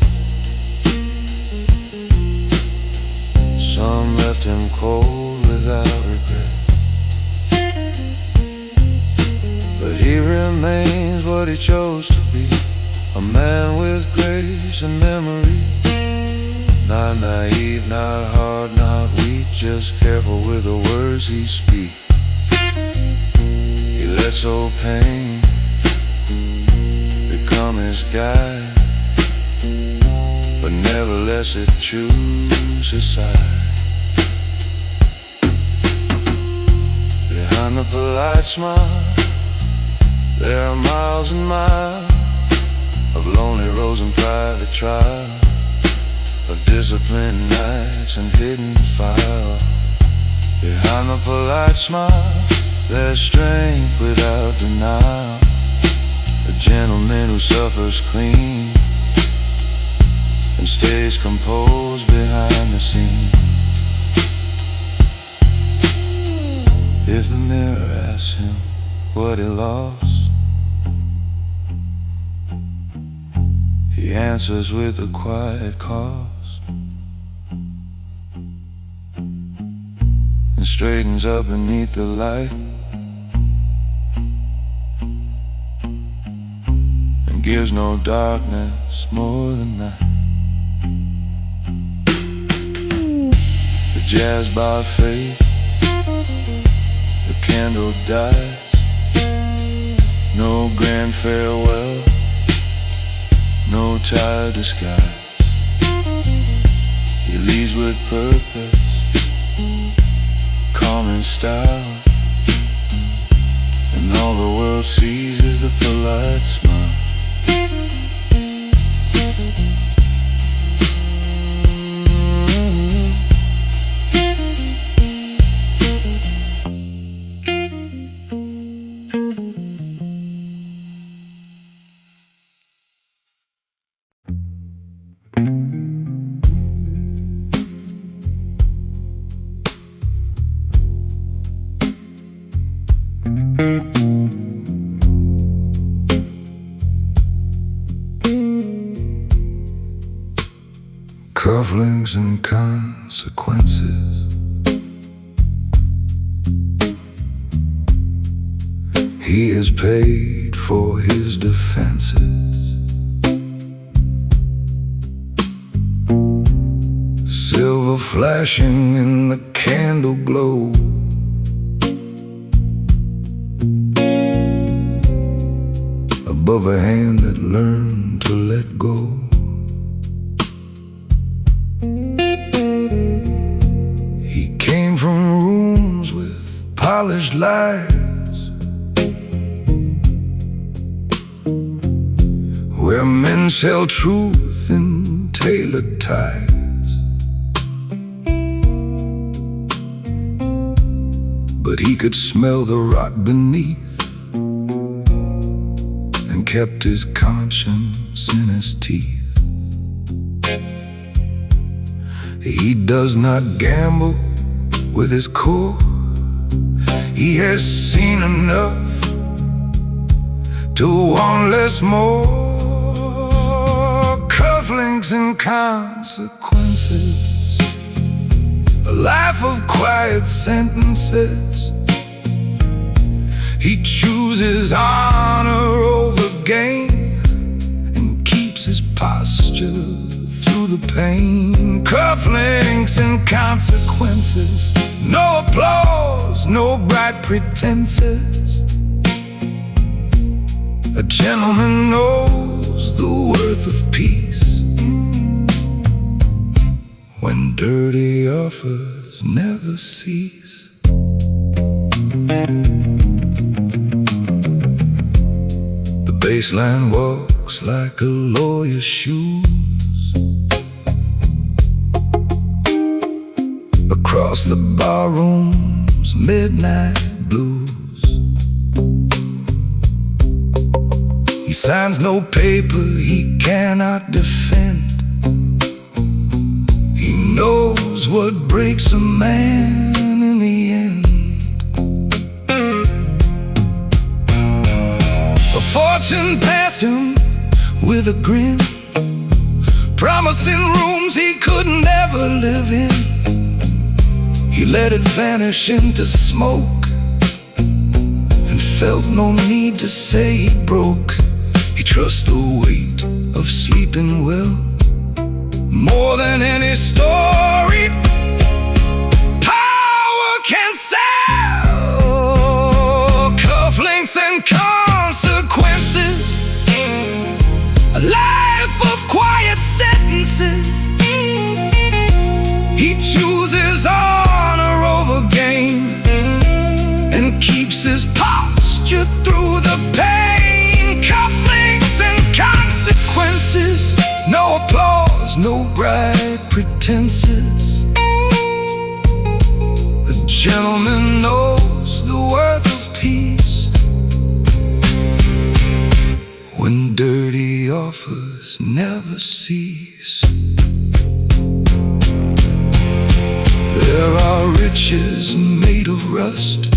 S2: some left him cold without regret. But he remains what he chose to be, a man with grace and memory. Not naive, not hard, not weak, just careful with the words he speaks. He lets old pain become his guide, but never lets it choose his side. Behind the polite smile, there are miles and miles of lonely roads and private trial, of disciplined nights and hidden fire. Behind the polite smile, there's strength without denial, a gentleman who suffers clean and stays composed behind the scene. If the mirror asks him what he lost, he answers with a quiet cost, and straightens up beneath the light, and gives no darkness more than night. The jazz bar fades, the candle dies, no grand farewell, no tired disguise. He leaves with purpose, calm in style, and all the world sees is a polite smile.
S1: Cufflinks and consequences. He has paid for his defenses. Silver flashing in the candle glow, above a hand that learned to let go. He came from rooms with polished lies, where men sell truth in tailored ties. But he could smell the rot beneath, and kept his conscience in his teeth. He does not gamble with his core. He has seen enough to want less more. Cufflinks and consequences, a life of quiet sentences. He chooses honor over gain, and keeps his posture through the pain. Cufflinks and consequences, no applause, no bright pretenses. A gentleman knows the worth of peace, when dirty offers never cease. The baseline walks like a lawyer's shoes across the barroom's midnight blues. He signs no paper he cannot defend. He knows what breaks a man in the end. A fortune passed him with a grin, promising rooms he could never live in. He let it vanish into smoke, and felt no need to say he broke. He trusts the weight of sleeping well more than any story power can sell. Cufflinks and consequences, a life of quiet sentences. He chooses honor over gain, and keeps his posture through the pain. Cufflinks and consequences, no applause, no bright pretenses. A gentleman knows the worth of peace, he offers never cease. There are riches made of rust.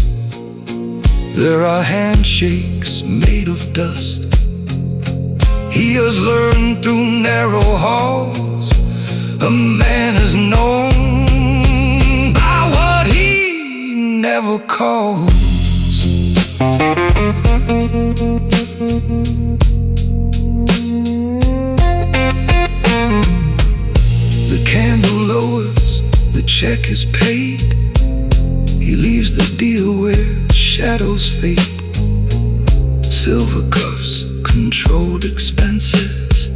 S1: There are handshakes made of dust. He has learned through narrow halls. A man is known by what he never calls. The candle lowers, the check is paid. He leaves the deal where shadows fade. Silver cuffs, controlled expenses,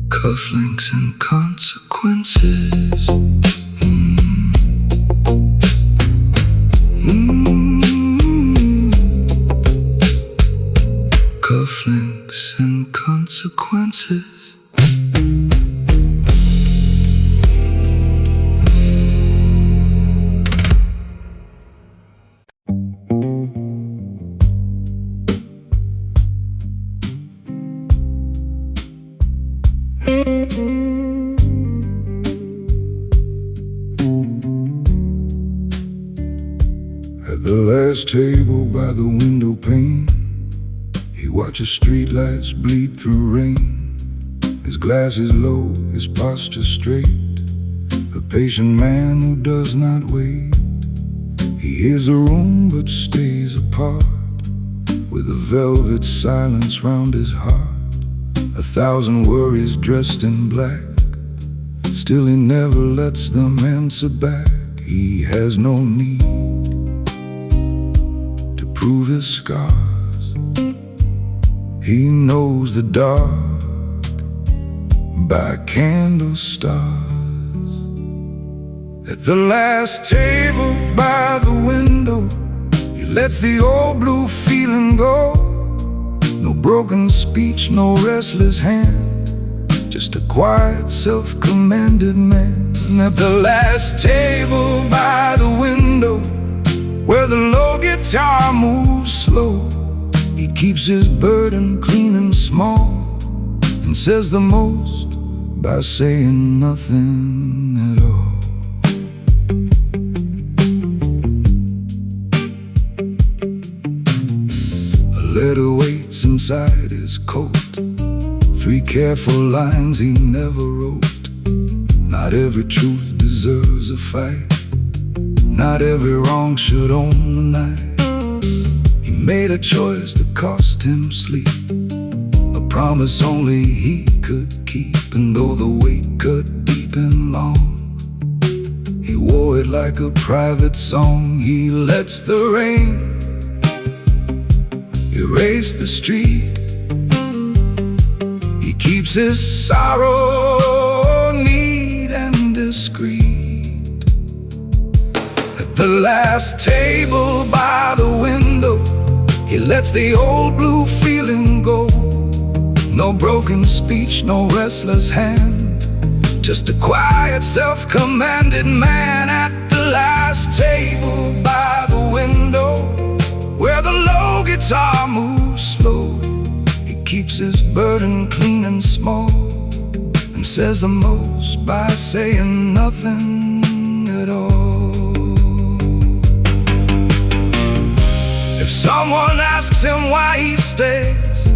S1: cufflinks and consequences. Cufflinks and consequences. At the last table by the window pane, he watches streetlights bleed through rain. His glass is low, his posture straight, a patient man who does not wait. He hears the room but stays apart, with a velvet silence round his heart. 1,000 worries dressed in black, still he never lets them answer back. He has no need to prove his scars. He knows the dark by candle stars. At the last table by the window, he lets the old blue feeling go. No broken speech, no restless hand, just a quiet, self-commanded man. At the last table by the window, where the low guitar moves slow, he keeps his burden clean and small, and says the most by saying nothing at all. A letter waits inside his coat, 3 careful lines he never wrote. Not every truth deserves a fight, not every wrong should own the night. He made a choice that cost him sleep, a promise only he could keep. And though the weight cut deep and long, he wore it like a private song. He lets the rain erase the street. He keeps his sorrow neat and discreet. At the last table by the window, he lets the old blue feeling go. No broken speech, no restless hand, just a quiet, self-commanded man. At the last table by the window, where the low guitar moves slow, he keeps his burden clean and small, and says the most by saying nothing at all. If someone asks him why he stays,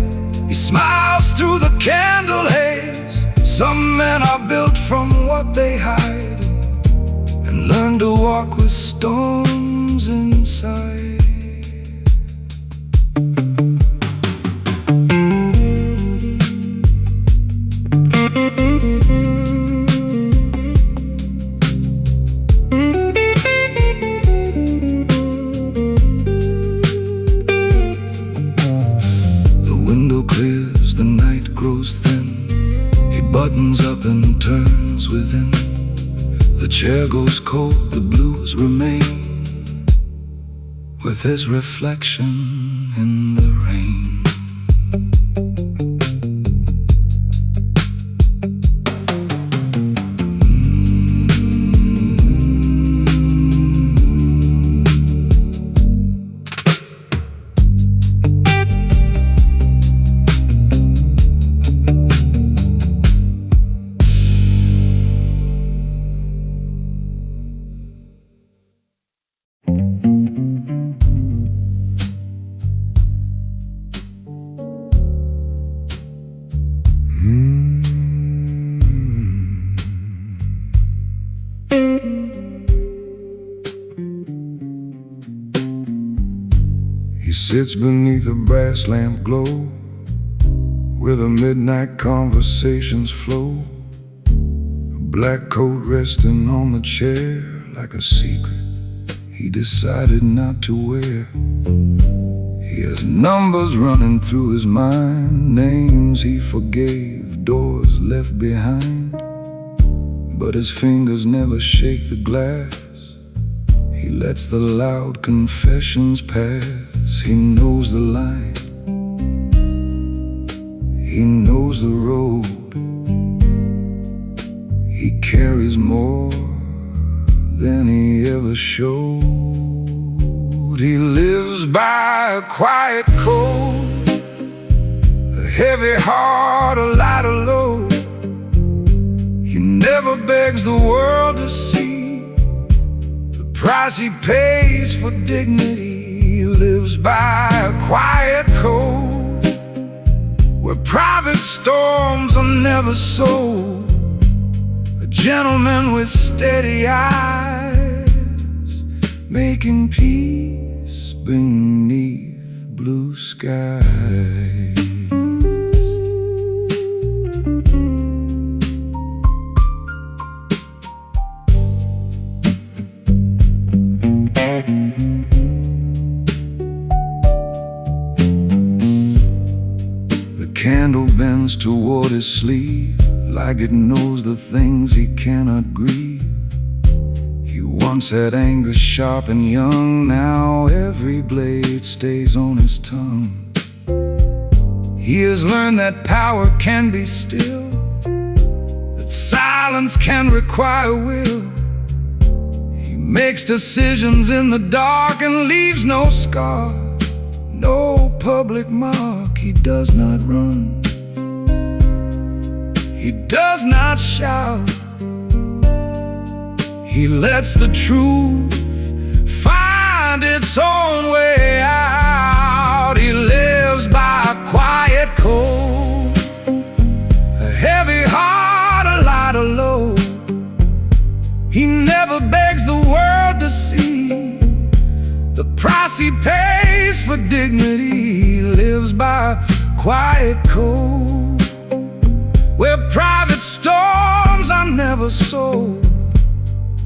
S1: he smiles through the candle haze. Some men are built from what they hide, and learn to walk with storms inside. Buttons up and turns within. The chair goes cold, the blues remain, with his reflection in the rain. sits beneath a brass lamp glow, where the midnight conversations flow. A black coat resting on the chair like a secret he decided not to wear. He has numbers running through his mind, names he forgave, doors left behind. But his fingers never shake the glass. He lets the loud confessions pass. He knows the line, he knows the road. He carries more than he ever showed. He lives by a quiet code, a heavy heart, a lighter load. He never begs the world to see the price he pays for dignity. He lives by a quiet code, where private storms are never sold. A gentleman with steady eyes, making peace beneath blue skies. The candle bends toward his sleeve, like it knows the things he cannot grieve. He once had anger sharp and young, now every blade stays on his tongue. He has learned that power can be still, that silence can require will. He makes decisions in the dark and leaves no scar, no public mark. He does not run, he does not shout. He lets the truth find its own way out. He lives by a quiet code, a heavy heart, a lighter load. He never begs the world to see the price he pays for dignity. He lives by a quiet code, where private storms are never sold.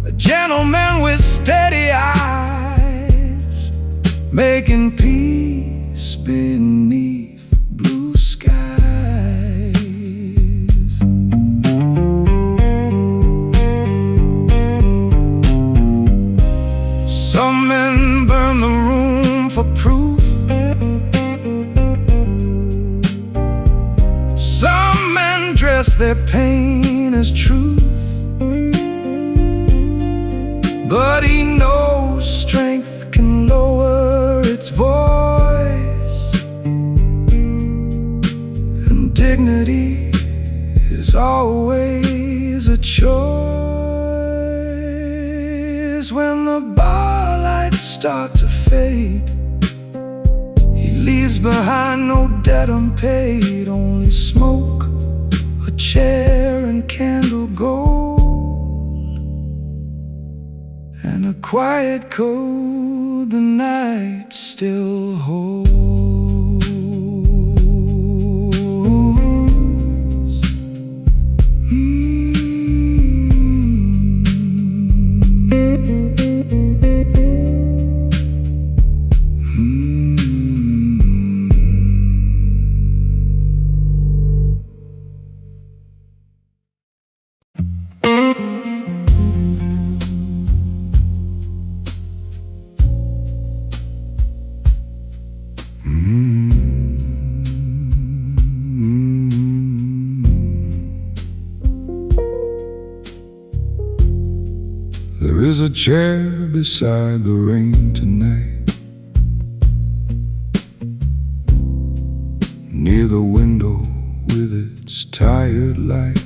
S1: A gentleman with steady eyes, making peace beneath blue skies. Some men burn the room for proof, some men dress their pain as truth. But he knows strength can lower its voice, and dignity is always a choice. When the bar lights start to fade, he leaves behind no debt unpaid, only smoke, a chair and candle gold, and a quiet code the night still holds. There is a chair beside the rain tonight, near the window with its tired light.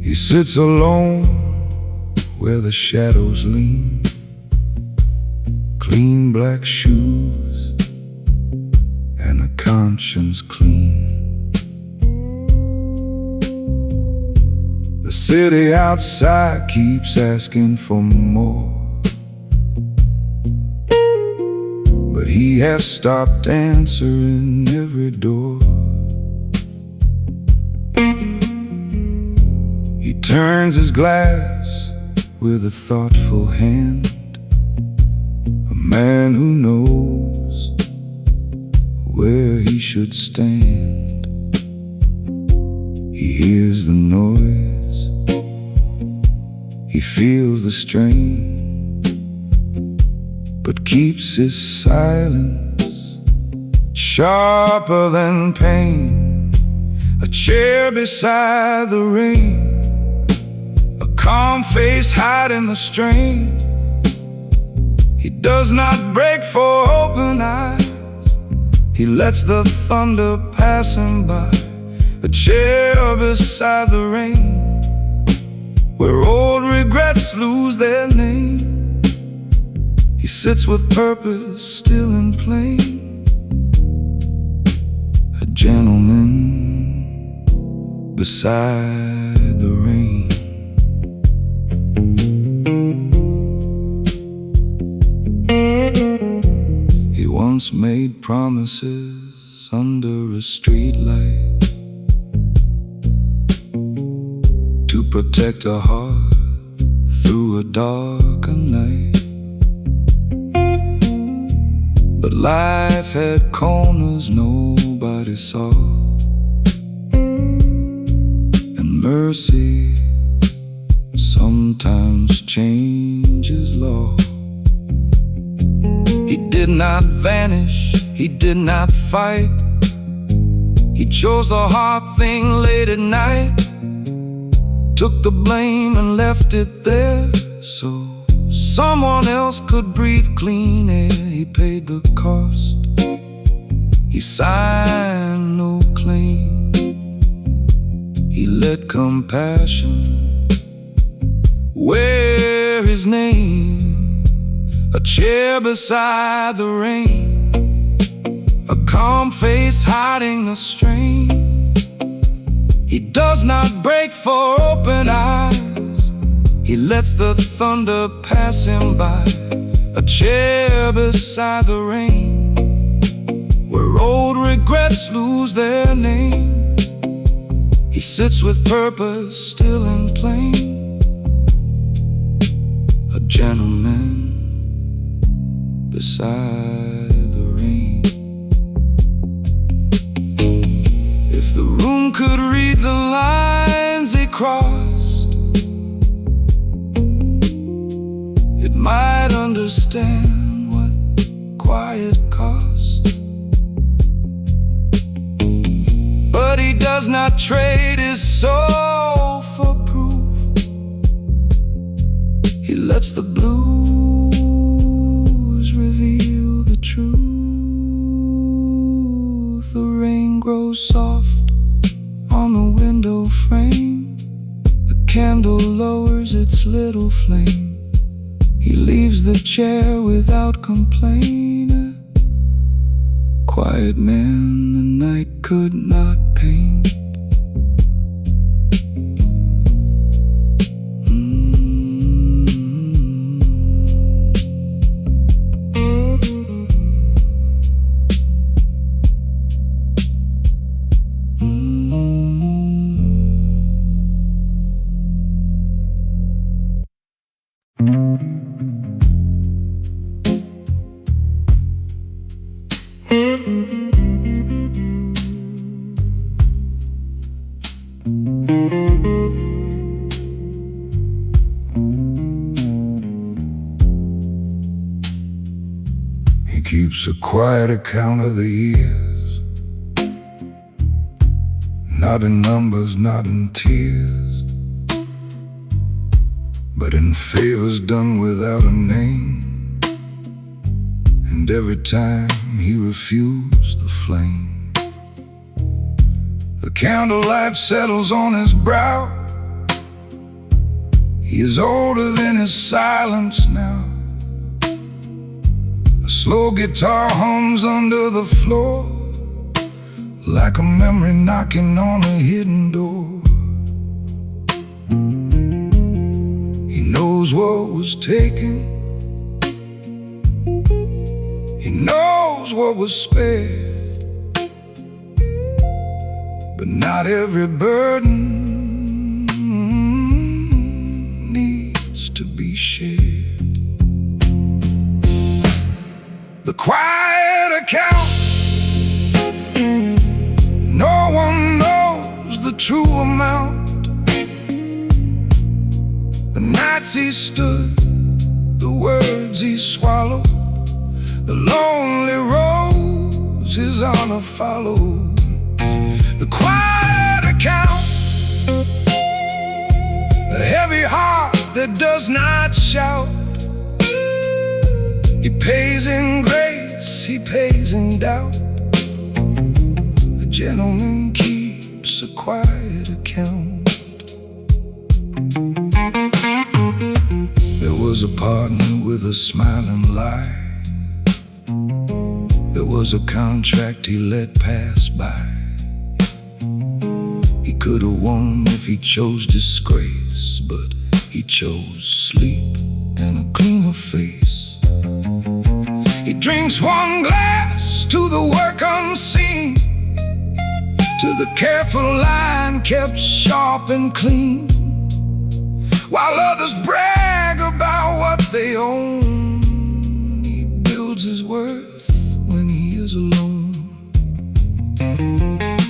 S1: He sits alone where the shadows lean, clean black shoes and a conscience clean. The city outside keeps asking for more. but he has stopped answering every door. He turns his glass with a thoughtful hand, a man who knows where he should stand. He hears the noise, he feels the strain, but keeps his silence sharper than pain. A chair beside the rain, a calm face hiding the strain. He does not break for open eyes, he lets the thunder pass him by. A chair beside the rain, where old regrets lose their name. He sits with purpose still in plain, a gentleman beside the rain. He once made promises under a streetlight to protect a heart through a darker night. But life had corners nobody saw, and mercy sometimes changes law. He did not vanish, he did not fight. He chose the hard thing late at night, took the blame and left it there so someone else could breathe clean air. He paid the cost, he signed no claim. He let compassion wear his name. A chair beside the rain, a calm face hiding the strain. He does not break for open eyes, he lets the thunder pass him by. A chair beside the rain, where old regrets lose their name. He sits with purpose still in plain, a gentleman beside the rain. If the room could read the lines he crossed, it might understand what quiet cost. But he does not trade his soul for proof. He lets the blues reveal the truth. The rain grows soft on the window frame, the candle lowers its little flame. He leaves the chair without complaint, a quiet man the night could not paint. He keeps a quiet account of the years, not in numbers, not in tears, but in favors done without a name. And every time he refused the flame, the candlelight settles on his brow. He is older than his silence now. A slow guitar hums under the floor, like a memory knocking on a hidden door. He knows what was taken, he knows knows what was spared, but not every burden needs to be shared. The quiet account, no one knows the true amount. The nights he stood, the words he swallowed, the lonely roads his honor followed. The quiet account, the heavy heart that does not shout. He pays in grace, he pays in doubt. The gentleman keeps a quiet account. There was a partner with a smiling lie. There was a contract he let pass by. He could have won if he chose disgrace, but he chose sleep and a cleaner face. He drinks one glass to the work unseen, to the careful line kept sharp and clean, while others brag about what they own. He builds his worth when he is alone.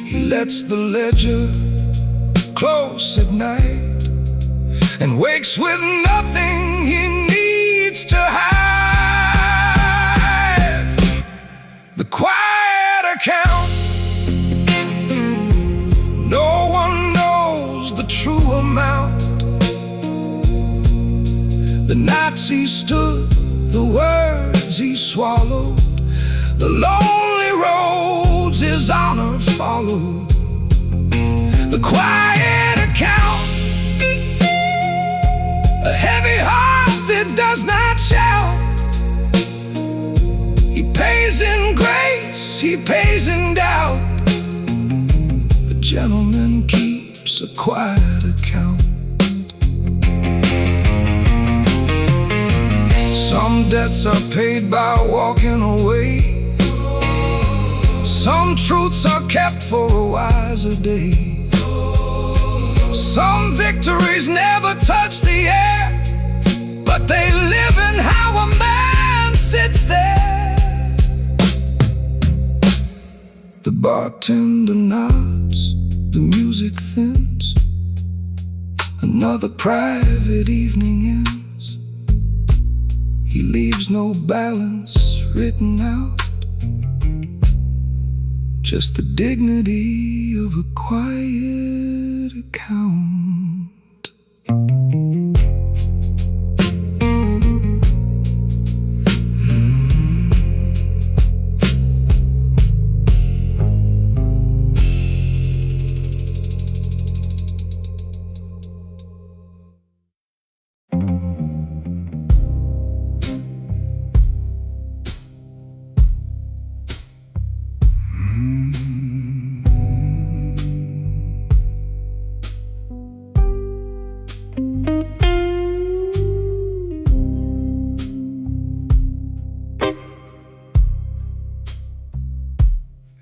S1: He lets the ledger close at night and wakes with nothing he needs to hide. The quiet account, no one knows the true amount. The nights he stood, the words he swallowed, the lonely roads his honor followed. The quiet account, a heavy heart that does not shout. He pays in grace, he pays in doubt. The gentleman keeps a quiet account. Some debts are paid by walking away. Some truths are kept for a wiser day. Some victories never touch the air, but they live in how a man sits there. The bartender nods, the music thins, another private evening ends. He leaves no balance written out, just the dignity of a quiet account.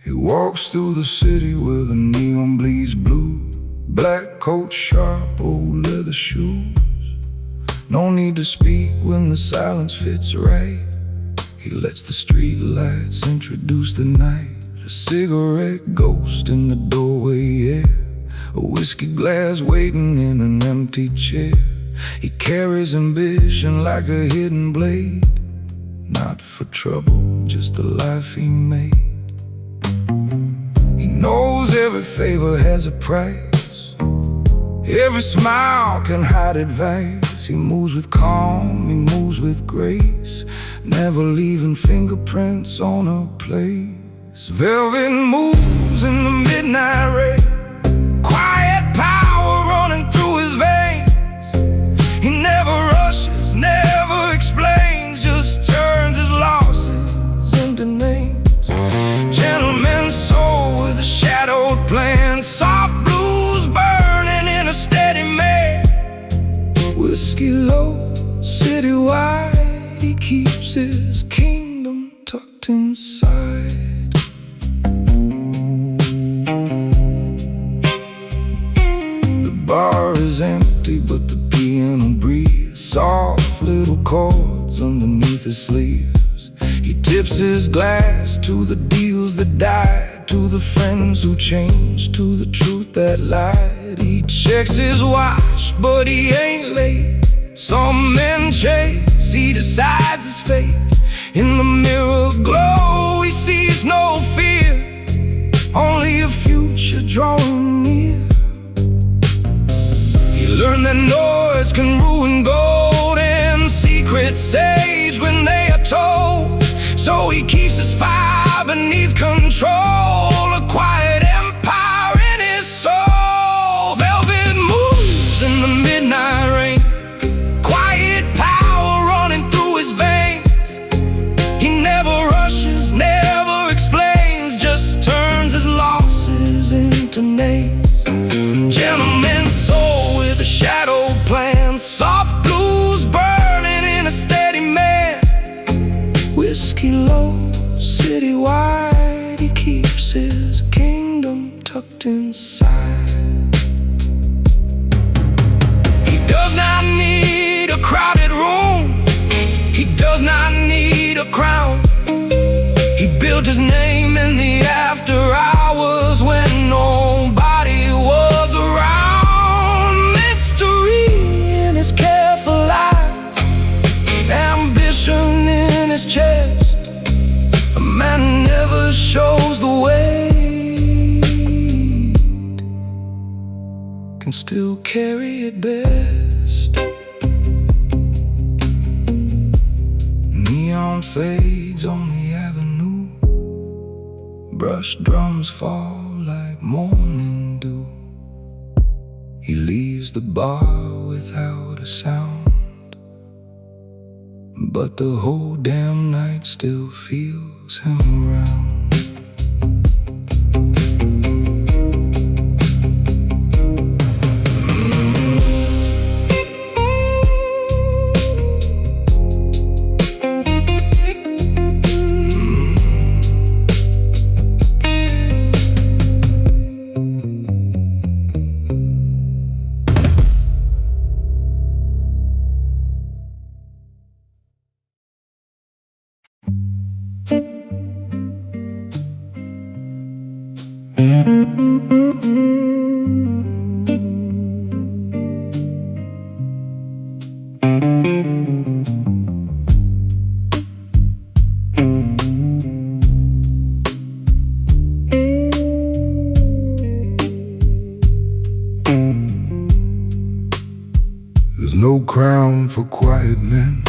S1: He walks through the city where the neon bleeds blue. Black coat, sharp old leather shoes. No need to speak when the silence fits right. He lets the street lights introduce the night. A cigarette ghost in the doorway, yeah. A whiskey glass waiting in an empty chair. He carries ambition like a hidden blade. Not for trouble, just the life he made. He knows every favor has a price. Every smile can hide advice. He moves with calm, he moves with grace, never leaving fingerprints on a place. Velvet moves in the midnight rain, quiet power running through his veins. He never rushes, never explains, just turns his losses into names. Gentleman's soul with a shadowed plan, soft blues burning in a steady man. Whiskey low, city wide, he keeps his kingdom tucked inside. chords underneath his sleeves. He tips his glass to the deals that died, to the friends who changed, to the truth that lied. He checks his watch, but he ain't late. Some men chase, he decides his fate. In the mirror glow, he sees no fear, only a future drawing near. He learned that noise can ruin gold, and secrets sage when they are told. So he keeps his fire beneath control, a quiet empire in his soul. Velvet moves in the midnight rain, quiet power running through his veins. He never rushes, never explains, just turns his losses into names. Gentleman soul with a shadow plan, soft blues burning in a steady man. Whiskey low, city wide, he keeps his kingdom tucked inside. He does not need a crowded room, he does not need a crown. He built his name in the after hours when nobody was around. Mystery in his careful eyes, ambition in his chest. A man who never shows the weight can still carry it best. Neon fades on the avenue, brush drums fall like morning dew. He leaves the bar without a sound, but the whole damn night still feels him around. There's no crown for quiet men,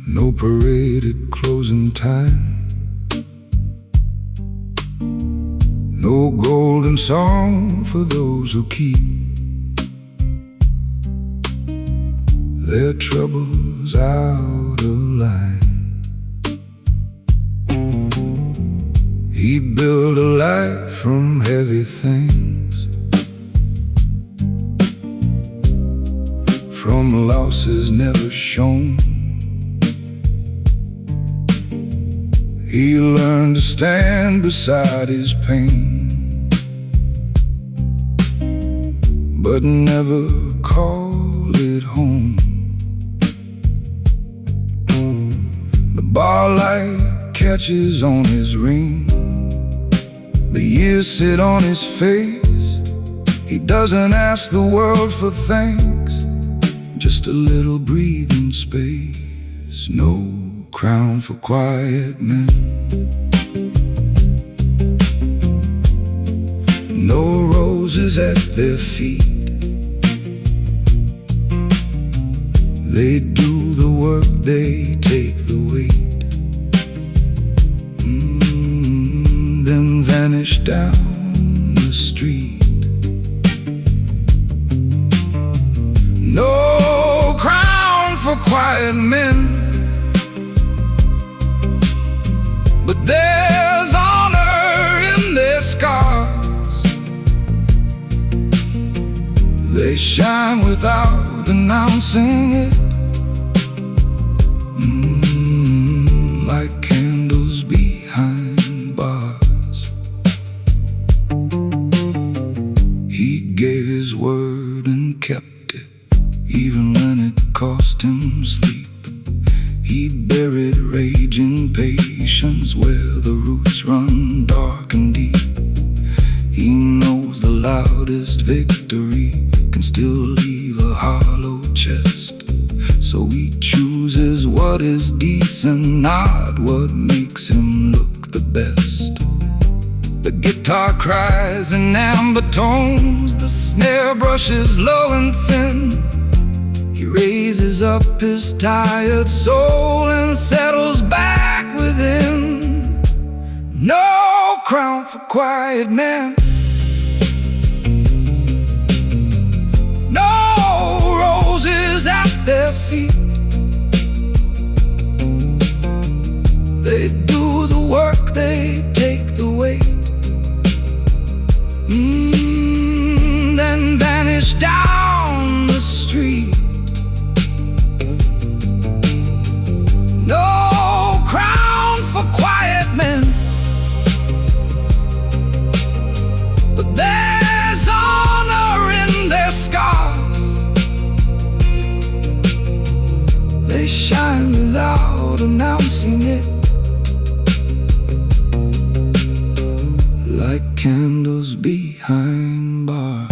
S1: no parade at closing time, no golden song for those who keep their troubles out of line. He built a life from heavy things, from losses never shown. He learned to stand beside his pain, but never call it home. The bar light catches on his ring, the years sit on his face. He doesn't ask the world for thanks, just a little breathing space. No crown for quiet men, no roses at their feet. They do the work, they take the weight, then vanish down the street. No crown for quiet men, but there's honor in their scars. They shine without announcing it, like candles behind bars. He gave his word and kept it. He conversations where the roots run dark and deep. He knows the loudest victory can still leave a hollow chest. So he chooses what is decent, not what makes him look the best. The guitar cries in amber tones, the snare brushes low and thin. He raises up his tired soul and settles back within. No crown for quiet men, no roses at their feet. They do the work, they take the weight, then vanish down the street. No crown for quiet men, but there's honor in their scars. They shine without announcing it, like candles behind bars.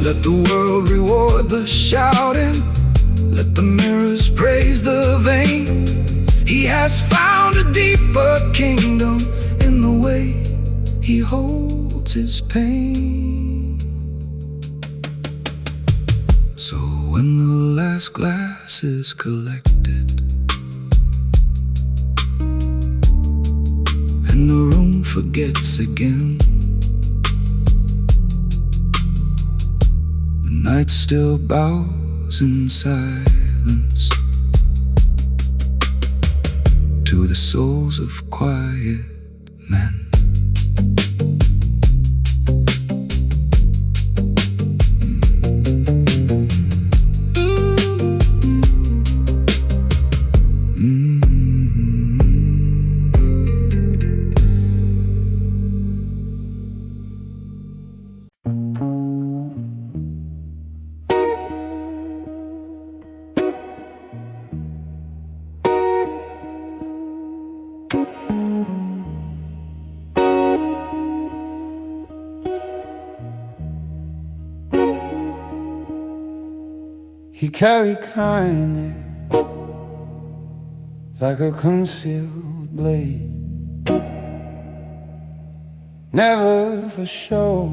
S1: Let the world reward the shouting, let the mirrors praise the vain. He has found a deeper kingdom in the way he holds his pain. So when the last glass is collected and the room forgets again, the night still bows in silence to the souls of quiet men.
S3: He carried kindness like a concealed blade, never for show,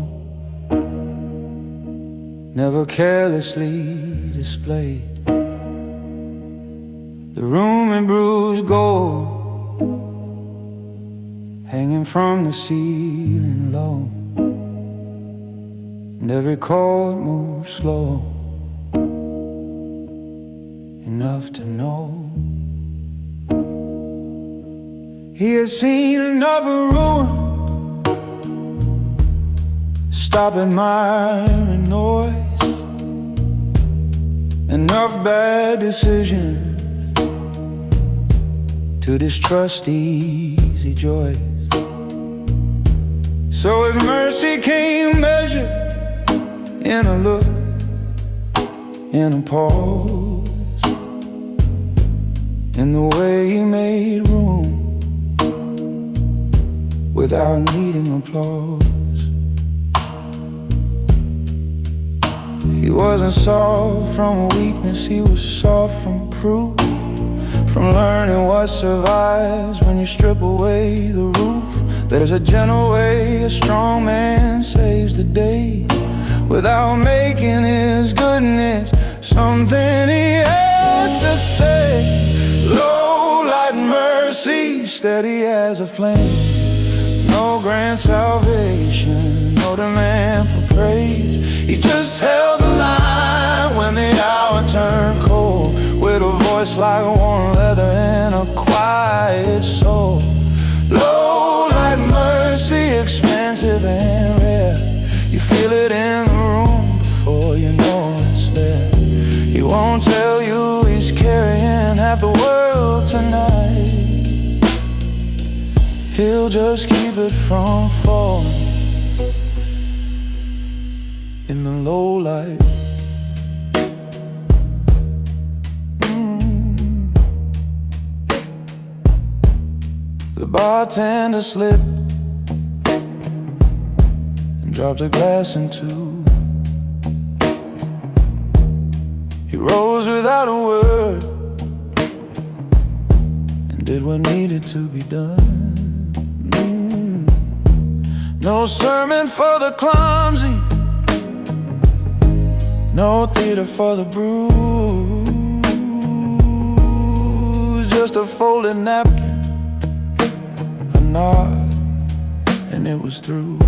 S3: never carelessly displayed. The room in bruised gold, hanging from the ceiling low, and every chord moved slow, enough to know he had seen enough of ruin, stop admiring noise, enough bad decisions to distrust easy joys. So his mercy came measured in a look, in a pause, in the way he made room without needing applause. He wasn't soft from weakness, he was soft from proof, from learning what survives when you strip away the roof. There's a gentle way a strong man saves the day, without making his goodness something he has to say. Low light mercy, steady as a flame, no grand salvation, no demand for praise. He just held the line when the hour turned cold, with a voice like warm leather and a quiet soul. Low light mercy, expansive and rare, you feel it in the room before you know it's there. He won't tell you he's carrying half the world tonight, he'll just keep it from falling in the low light. The bartender slipped and dropped a glass in two. He rose without a word and did what needed to be done. No sermon for the clumsy, no theater for the bruised, just a folded napkin, a nod, and it was through.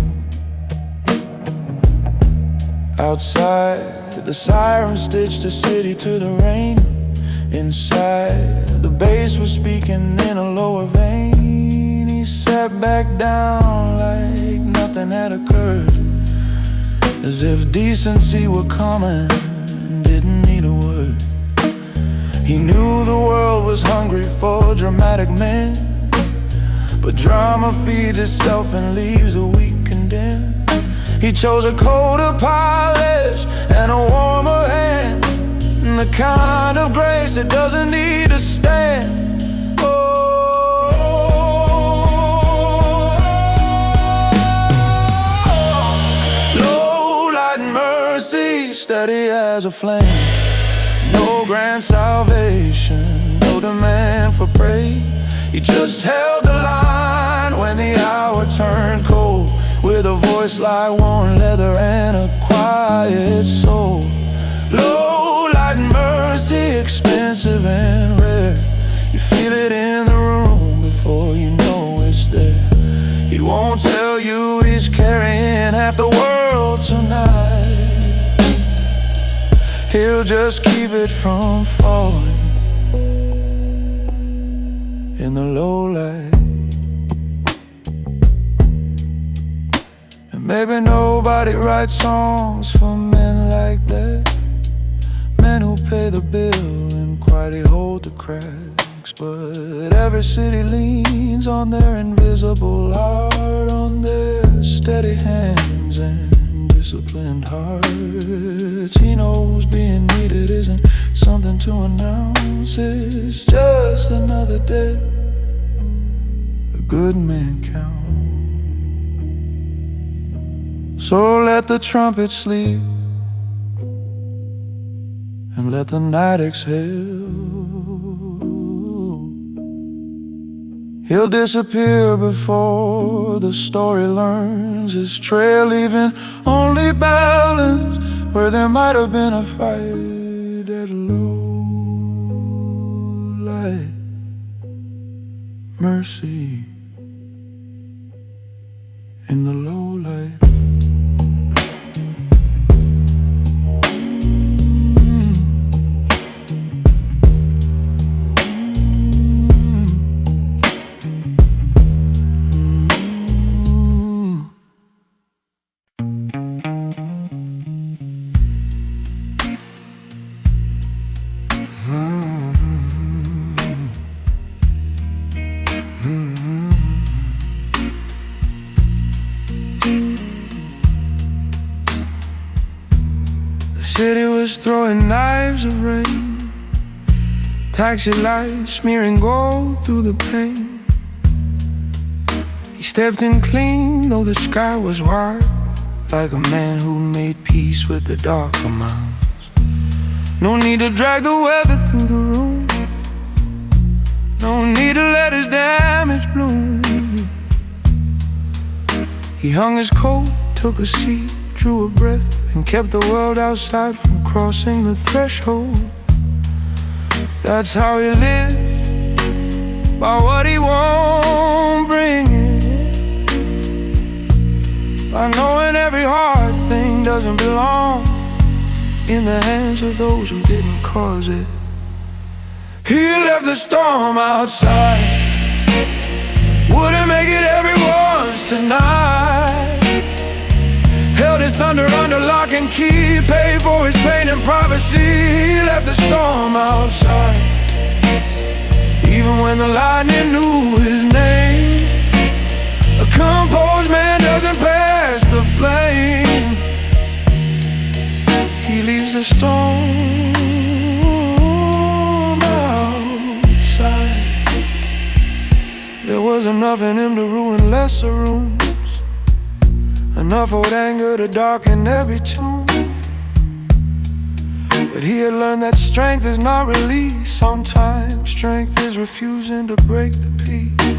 S3: Outside, the siren stitched the city to the rain. Inside, the bass was speaking in a lower vein. He sat back down like nothing had occurred, as if decency were common, didn't need a word. He knew the world was hungry for dramatic men, but drama feeds itself and leaves the weak condemned. He chose a colder polish and a warmer hand, and the kind of grace that doesn't need to stand. Steady as a flame, no grand salvation, no demand for praise. He just held the line when the hour turned cold, with a voice like worn leather and a quiet soul. Low light mercy, expensive and rare. You feel it in the room before you know it's there. He won't tell you he's carrying half the world tonight. He'll just keep it from falling in the low light. And maybe nobody writes songs for men like that, men who pay the bill and quietly hold the cracks. But every city leans on their invisible art, on their steady hands and disciplined hearts. He knows being needed isn't something to announce, it's just another day a good man counts. So let the trumpet sleep and let the night exhale. He'll disappear before the story learns his trail, leaving only balance where there might have been a fight at low light. Mercy in the low light. The city was throwing knives of rain, taxi lights smearing gold through the pane. He stepped in clean though the sky was wide, like a man who made peace with the darker miles. No need to drag the weather through the room, no need to let his damage bloom. He hung his coat, took a seat, drew a breath, and kept the world outside from crossing the threshold. That's how he lived, by what he won't bring in, by knowing every hard thing doesn't belong in the hands of those who didn't cause it. He left the storm outside, wouldn't make it everyone's tonight. Held his thunder under lock and key, paid for his pain and privacy. He left the storm outside, even when the lightning knew his name. A composed man doesn't pass the flame. He leaves the storm outside. There was was enough in him to ruin lesser rooms, enough old anger to darken every tomb. But he had learned that strength is not release. Sometimes strength is refusing to break the peace.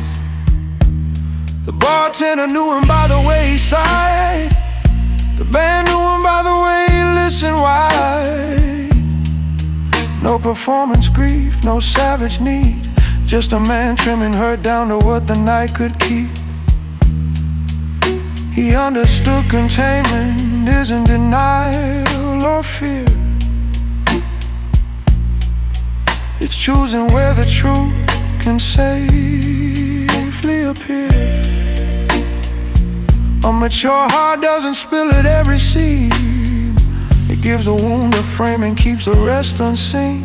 S3: The bartender knew him by the way he sighed. The band knew him by the way he listened wide. No performance grief, no savage need, just a man trimming her down to what the night could keep. He understood containment isn't denial or fear. It's choosing where the truth can safely appear. A mature heart doesn't spill at every seam. It gives a wound a frame and keeps the rest unseen.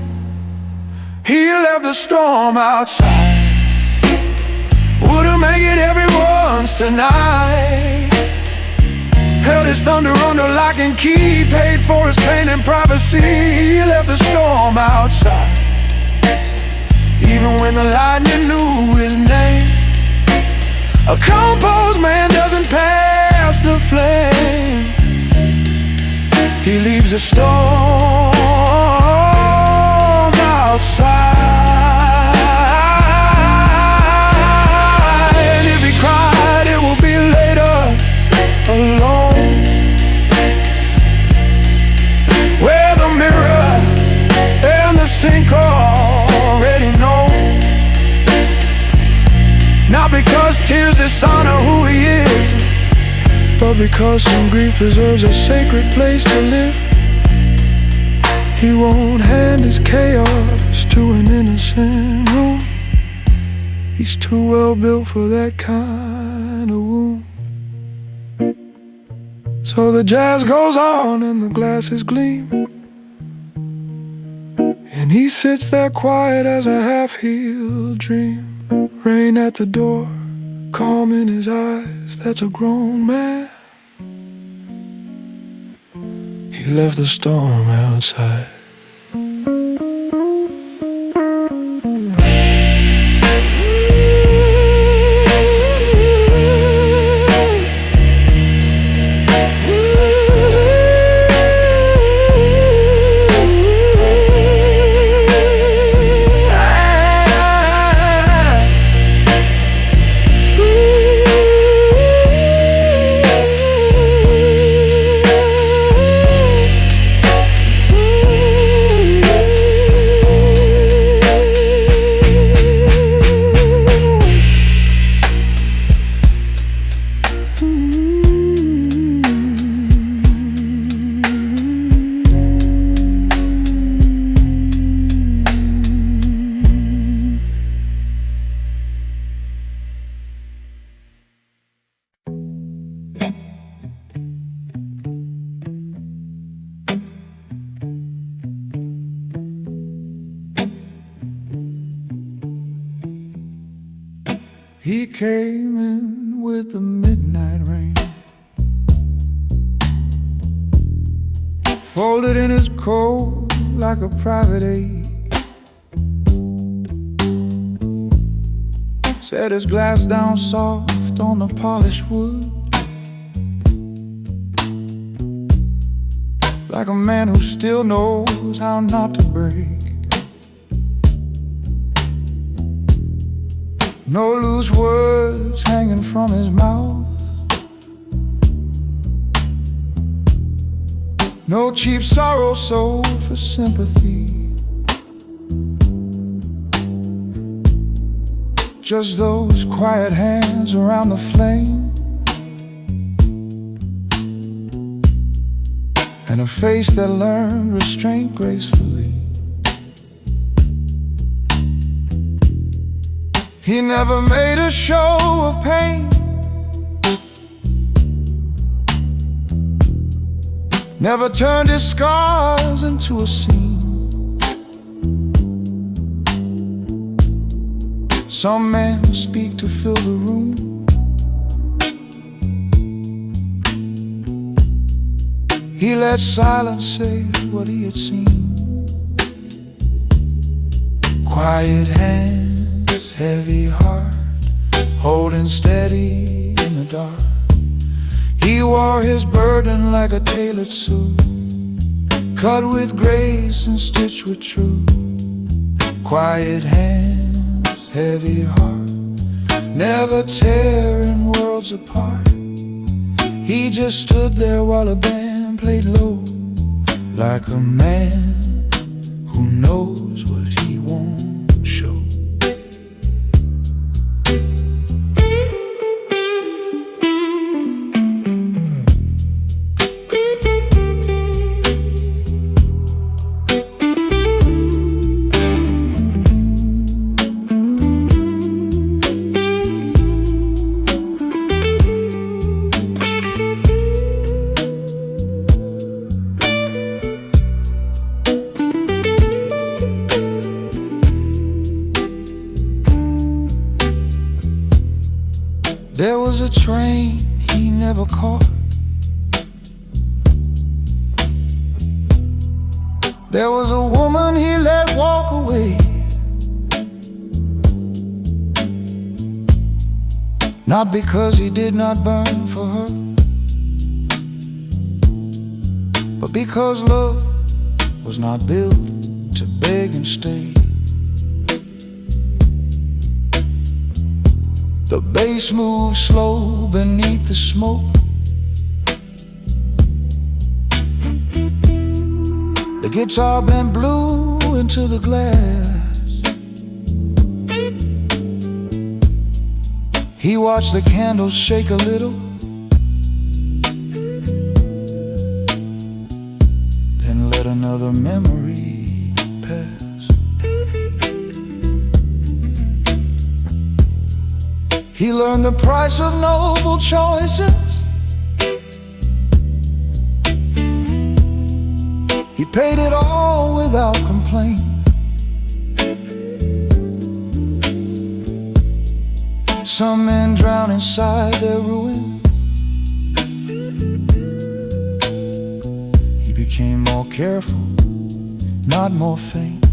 S3: He left the storm outside, wouldn't make it every once tonight. Held his thunder under lock and key, paid for his pain and privacy. He left the storm outside, even when the lightning knew his name. A composed man doesn't pass the flame. He leaves a storm outside, and if he cried, it will be later, alone, where the mirror and the sink already know. Not because tears dishonor who he is, but because some grief deserves a sacred place to live. He won't hand his chaos to an innocent room. He's too well built for that kind of wound. So the jazz goes on and the glasses gleam, and he sits there quiet as a half-healed dream. Rain at the door, calm in his eyes, that's a grown man. He left the storm outside. He came in with the midnight rain, folded in his coat like a private aid. Set his glass down soft on the polished wood, like a man who still knows how not to break. No loose words hanging from his mouth, no cheap sorrow sold for sympathy. Just those quiet hands around the flame, and a face that learned restraint gracefully. He never made a show of pain, never turned his scars into a scene. Some men speak to fill the room, he let silence say what he had seen. Quiet hands, heavy heart, holding steady in the dark. He wore his burden like a tailored suit, cut with grace and stitched with truth. Quiet hands, heavy heart, never tearing worlds apart. He just stood there while a band played low, like a man who knows what he won't show. There was a train he never caught. There was a woman he let walk away. Not because he did not burn for her, but because love was not built to beg and stay. The bass moved slow beneath the smoke. The guitar bent blue into the glass. He watched the candles shake a little, then let another memory pass. He learned the price of noble choices. He paid it all without complaint. Some men drown inside their ruin. He became more careful, not more faint.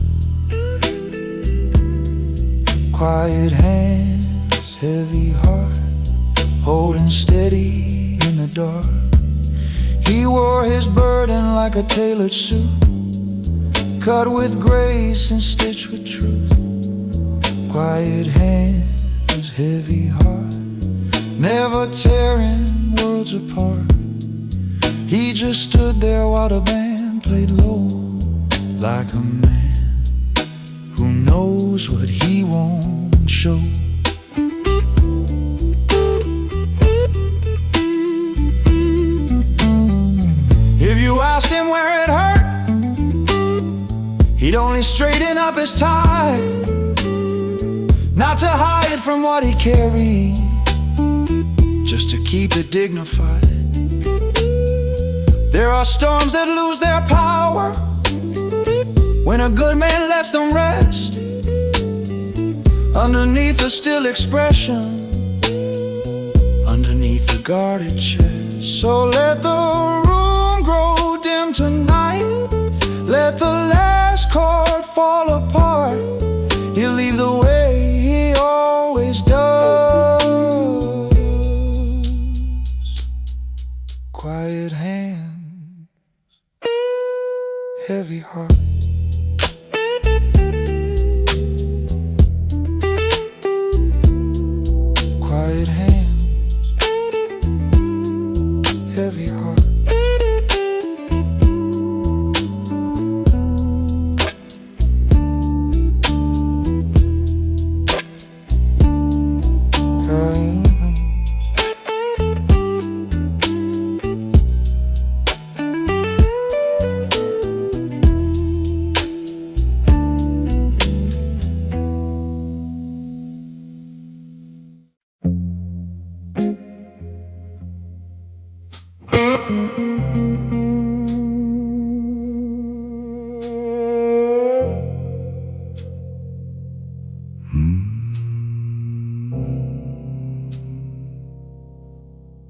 S3: Quiet hands, heavy heart, holding steady in the dark. He wore his burden like a tailored suit, cut with grace and stitched with truth. Quiet hands, heavy heart, never tearing worlds apart. He just stood there while the band played low, like a man who knows what he won't show. If you asked him where it hurt, he'd only straighten up his tie, not to hide from what he carried, just to keep it dignified. There are storms that lose their power when a good man lets them rest underneath a still expression, underneath a guarded chest. So let the room grow dim tonight, let the last chord fall apart. He'll leave the way he always does. Quiet hands, heavy heart. Quiet hands, heavy heart.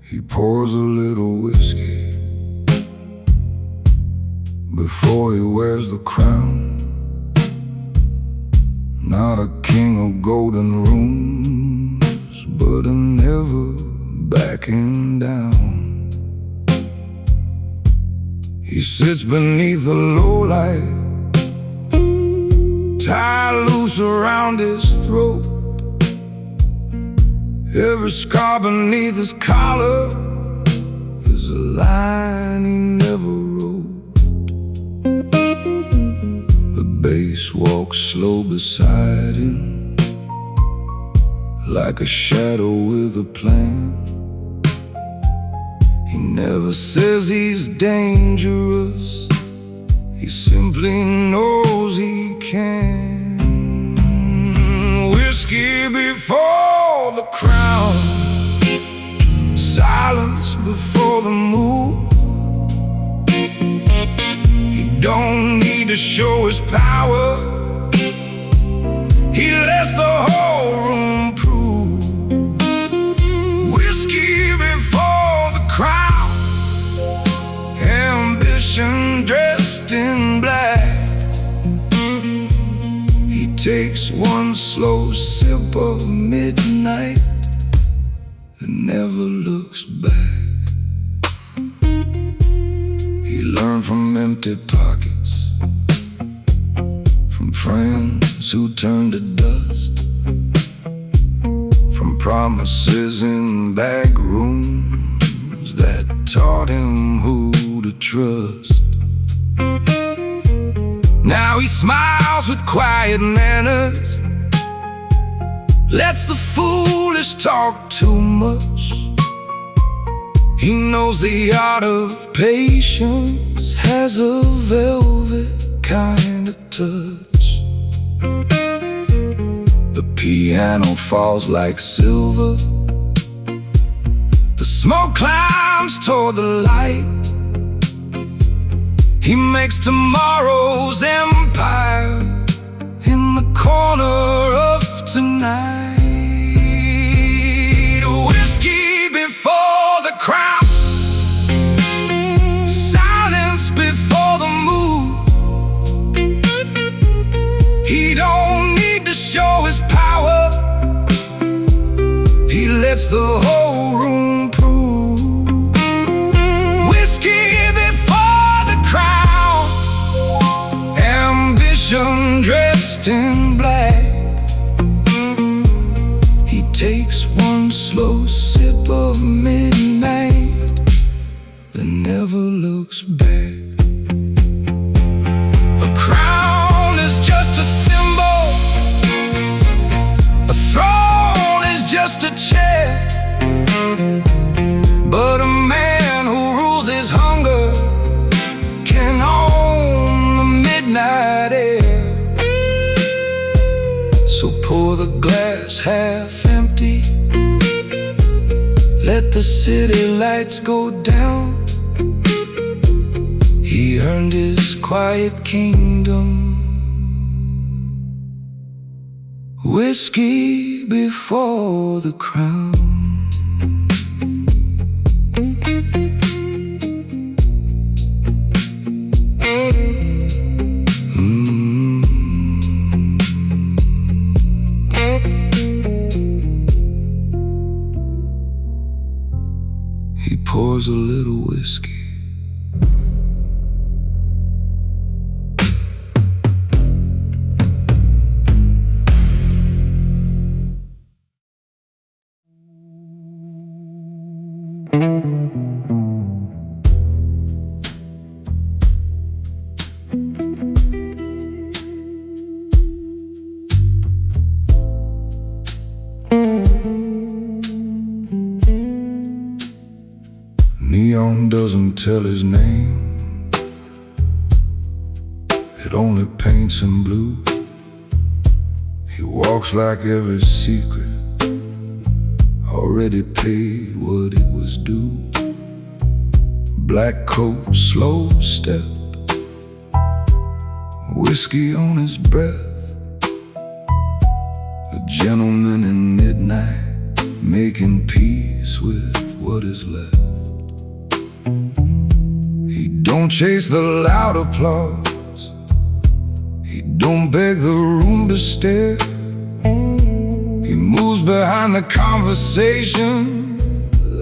S1: He pours a little whiskey before he wears the crown. Not a king of golden rooms, but backing down. He sits beneath the low light, tied loose around his throat. Every scar beneath his collar is a line he never wrote. The bass walks slow beside him, like a shadow with a plan. He never says he's dangerous, he simply knows he can. Whiskey before the crown, silence before the move. He don't need to show his power, he lets the whole room prove. Whiskey before the crown, ambition dressed in black. He takes one slow sip of midnight and never looks back. He learned from empty pockets, from friends who turned to dust, from promises in back rooms that taught him who to trust. Now he smiles with quiet manners, lets the foolish talk too much. He knows the art of patience has a velvet kind of touch. The piano falls like silver, the smoke climbs toward the light. He makes tomorrow's empire in the corner of tonight. Whiskey before the crown, silence before the move. He don't need to show his power, he lets the whole room prove. Whiskey before the crown, ambition dressed in black. He takes one slow sip of midnight, then never looks back. A crown is just a symbol, a throne is just a chair, but a man who rules his hunger can own the midnight air. So pour the glass half empty, let the city lights go down. He earned his quiet kingdom. Whiskey before the crown. He pours a little whiskey. Neon doesn't tell his name, it only paints him blue. He walks like every secret already paid what it was due. Black coat, slow step, whiskey on his breath. A gentleman in midnight, making peace with what is left. He don't chase the loud applause, he don't beg the room to stare. He moves behind the conversation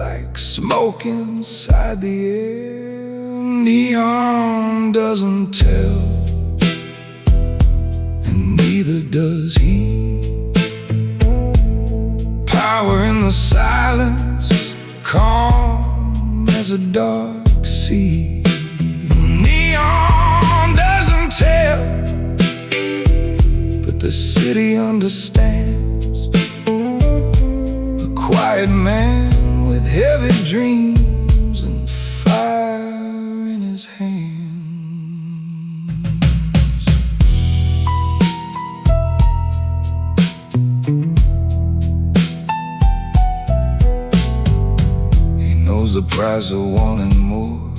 S1: like smoke inside the air. Neon doesn't tell, and neither does he. Power in the silence, calm as a dark sea. Neon doesn't tell, but the city understands. A quiet man with heavy dreams and fire in his hands. Knows the price of wanting more,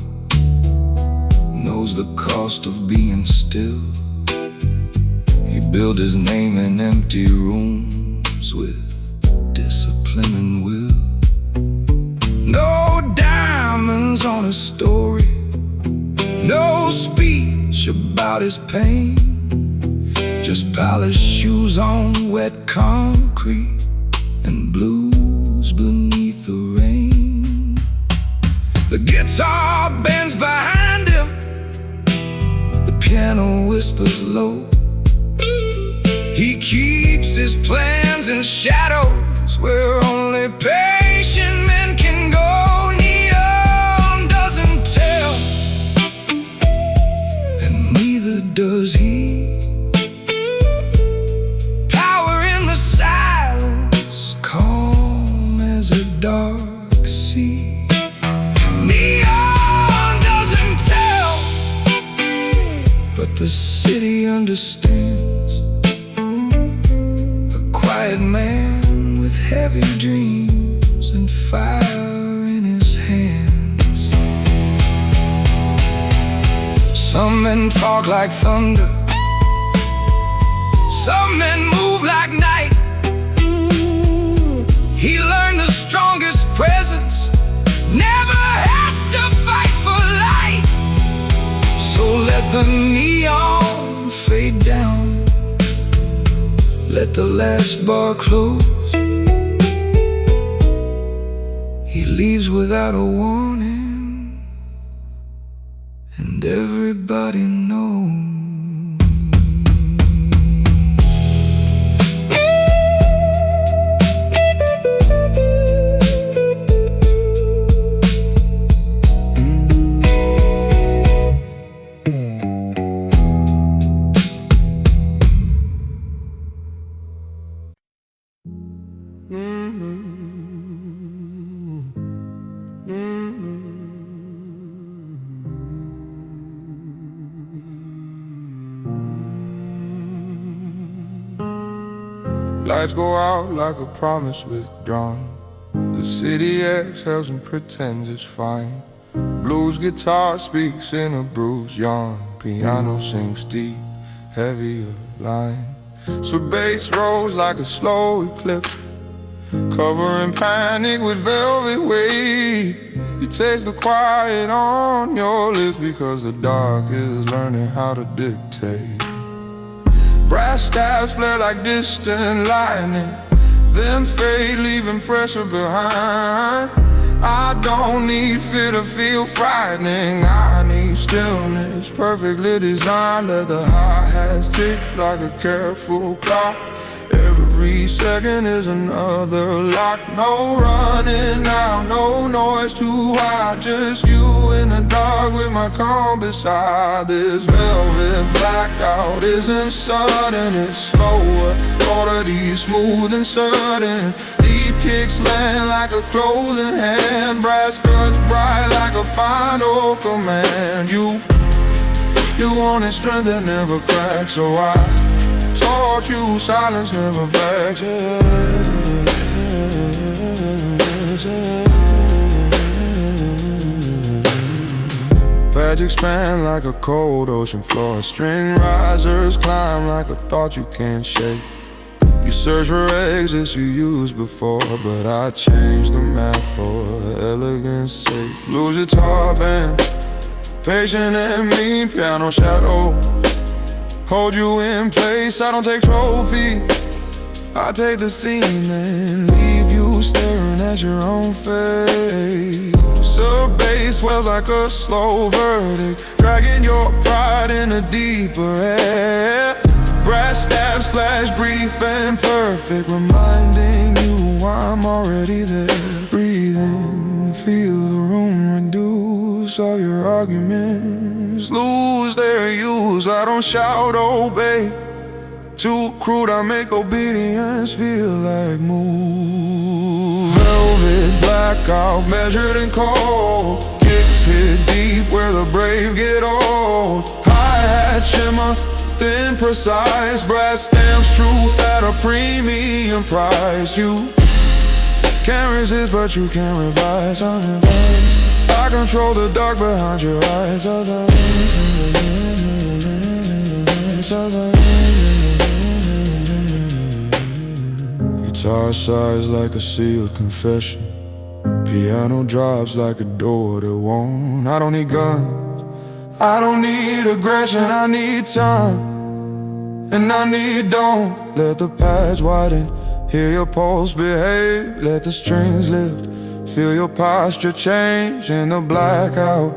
S1: knows the cost of being still. He built his name in empty rooms with discipline and will. No diamonds on his story, no speech about his pain, just polished shoes on wet concrete and blues beneath the rain. The guitar bends behind him, the piano whispers low. He keeps his plans in shadows where only patient men can go. Neon doesn't tell, and neither does he. Power in the silence, calm as a dark sea. The city understands. A quiet man with heavy dreams and fire in his hands. Some men talk like thunder, some men move like night. He learned the strongest presence never has to fight for light. So let the neon fade down, let the last bar close. He leaves without a warning, and everybody knows.
S3: Lights go out like a promise withdrawn. The city exhales and pretends it's fine. Blues guitar speaks in a bruised yawn. Piano sings deep, heavier line. So bass rolls like a slow eclipse, covering panic with velvet weight. You taste the quiet on your lips because the dark is learning how to dictate. Brass stabs flare like distant lightning, then fade, leaving pressure behind. I don't need fear to feel frightening, I need stillness, perfectly designed. Let the hi-hats tick like a careful clock. Every second is another lock. No running now, no noise too high, just you in the dark with my calm beside. This velvet blackout isn't sudden, it's slower, quality smooth and certain. Deep kicks land like a closing hand, brass cuts bright like a final command. You wanted strength that never cracks, so I taught you silence never backs. Pads expand like a cold ocean floor. String risers climb like a thought you can't shake. You search for exits you used before, but I changed the map for elegance sake. Blues guitar band, patient and mean, piano shadow hold you in place. I don't take trophies, I take the scene and leave you staring at your own face. A bass swells like a slow verdict, dragging your pride into deeper air. Brass stabs flash brief and perfect, reminding you I'm already there. Breathe in, feel the room reduce. All your arguments lose their use. I don't shout, obey. Too crude, I make obedience feel like move. Velvet blackout, measured and cold. Kicks hit deep where the brave get old. Hi-hat shimmer, thin, precise. Brass stamps truth at a premium price. You can't resist, but you can't revise. Unadvised, I control the dark behind your eyes. Guitar sighs like a sealed confession. Piano drops like a door that won't. I don't need guns, I don't need aggression. I need time, and I need don't let the paths widen. Hear your pulse behave, let the strings lift. Feel your posture change in the blackout.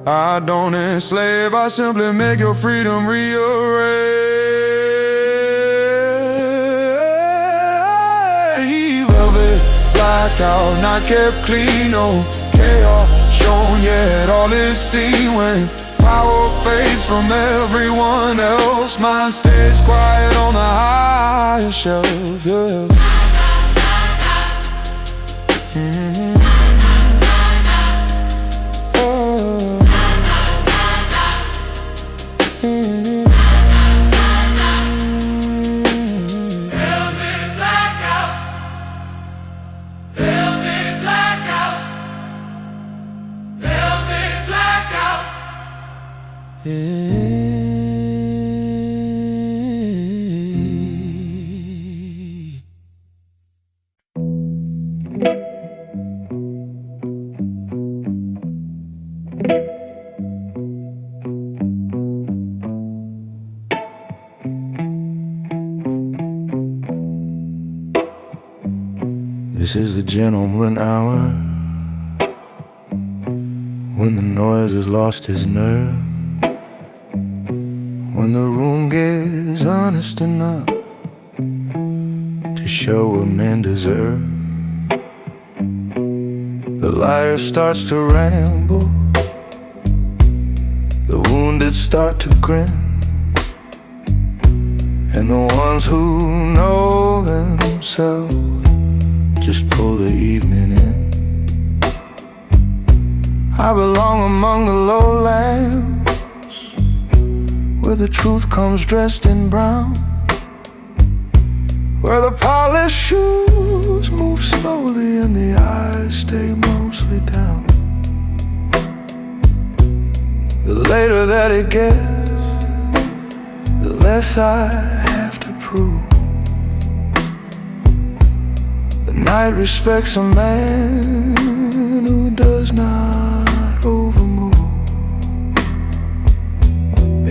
S3: I don't enslave, I simply make your freedom rearrange. Velvet blackout, not kept clean, no chaos shown yet. All is seen when power fades from everyone else. Mine stays quiet on the higher shelf, yeah. This is the gentleman hour, when the noise has lost his nerve, when the room gets honest enough to show what men deserve. The liar starts to ramble, the wounded start to grin, and the ones who know themselves just pull the evening in. I belong among the lowlands, where the truth comes dressed in brown, where the polished shoes move slowly and the eyes stay mostly down. The later that it gets, the less I have to prove. The night respects a man who does not overmove.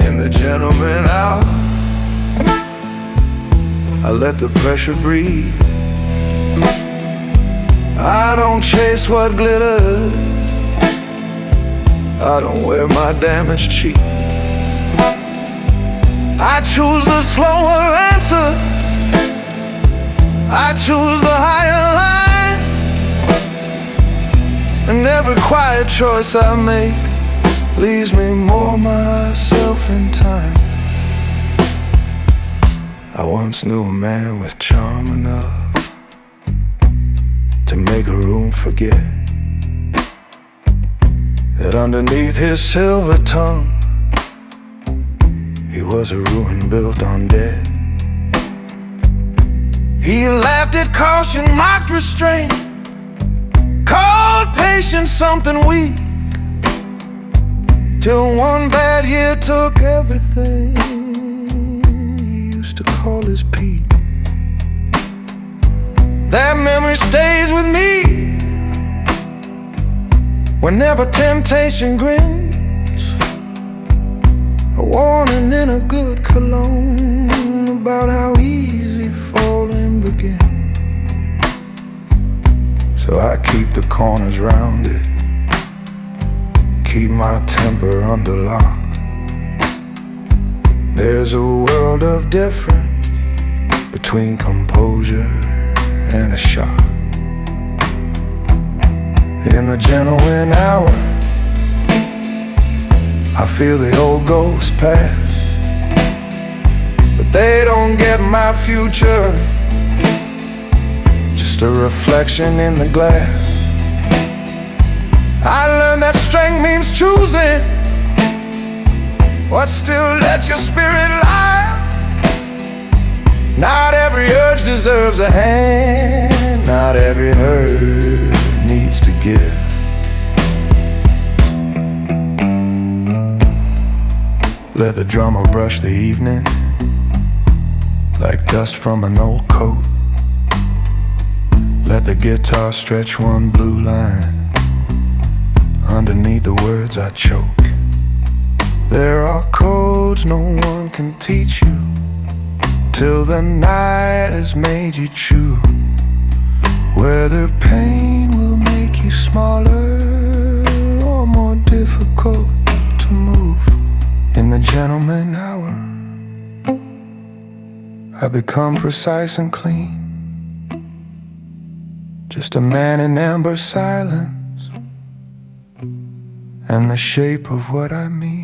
S3: In the gentleman hour, I let the pressure breathe. I don't chase what glitters, I don't wear my damage cheap. I choose the slower answer, I choose the higher line, and every quiet choice I make leaves me more myself in time. I once knew a man with charm enough to make a room forget that underneath his silver tongue he was a ruin built on debt. He laughed at caution, mocked restraint, called patience something weak, till one bad year took everything he used to call his peak. That memory stays with me whenever temptation grins, a warning in a good cologne about how easy falling begins. so I keep the corners rounded, keep my temper under lock. There's a world of difference between composure and a shock. In the gentleman hour, I feel the old ghosts pass, but they don't get my future, just a reflection in the glass. I learned that strength means choosing what still lets your spirit live. Not every urge deserves a hand, not every hurt needs to give. Let the drummer brush the evening like dust from an old coat. Let the guitar stretch one blue line underneath the words I choke. There are codes no one can teach you till the night has made you chew. Whether pain will make you smaller or more difficult to move. In the gentleman hour, I become precise and clean, just a man in amber silence and the shape of what I mean.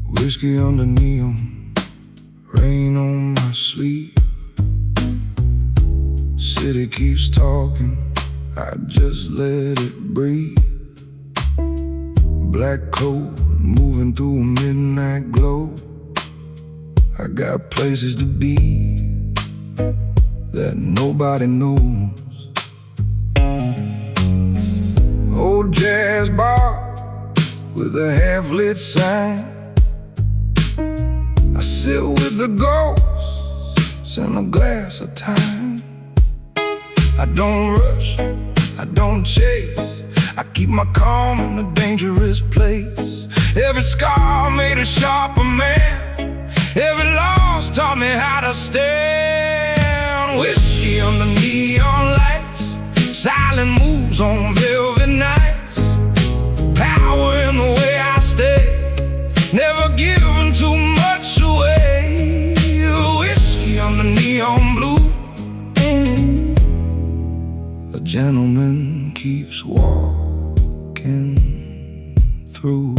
S1: Whiskey under neon, rain on my sleeve. City keeps talking, I just let it breathe. Black coat, moving through a midnight glow. I got places to be that nobody knows. Old jazz bar with a half-lit sign. I sit with the ghosts and a glass of time. I don't rush, I don't chase, I keep my calm in a dangerous place. Every scar made a sharper man, every loss taught me how to stand. Whiskey under neon lights, silent moves on velvet nights. Power in the way I stay, never giving too much away. Whiskey under neon blue, a gentleman keeps walking through.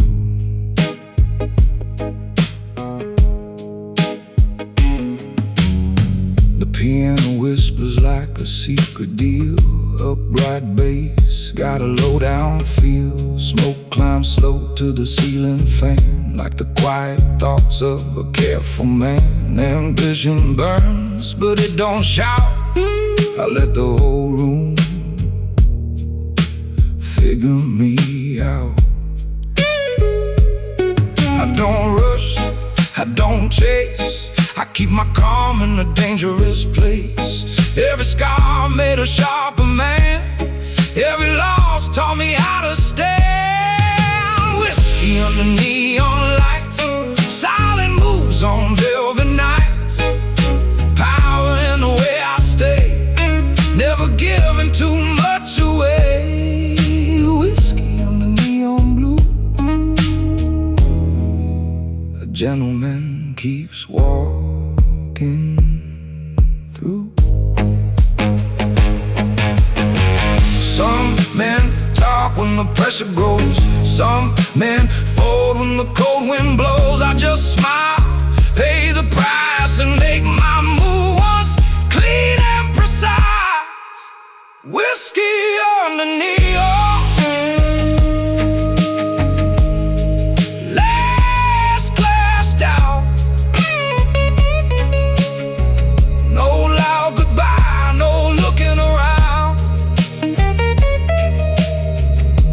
S1: The piano whispers like a secret deal. Upright bass, got a low down feel. Smoke climbs slow to the ceiling fan, like the quiet thoughts of a careful man. Ambition burns, but it don't shout. I let the whole room figure me out. I don't rush, I don't chase, I keep my calm in a dangerous place. Every scar made a sharper man, every loss taught me how to stand. Whiskey under neon lights, silent moves on velvet nights. Power in the way I stay, never giving too much away. Whiskey under neon blue, a gentleman keeps walking through. Some men talk when the pressure grows. Some men fold when the cold wind blows. I just smile, pay the price, and make my move once clean and precise. Whiskey under neon, last glass down. No loud goodbye, no looking around.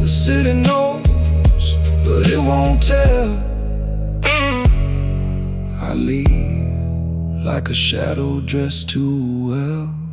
S1: The city knows, but it won't tell. I leave like a shadow dressed too well.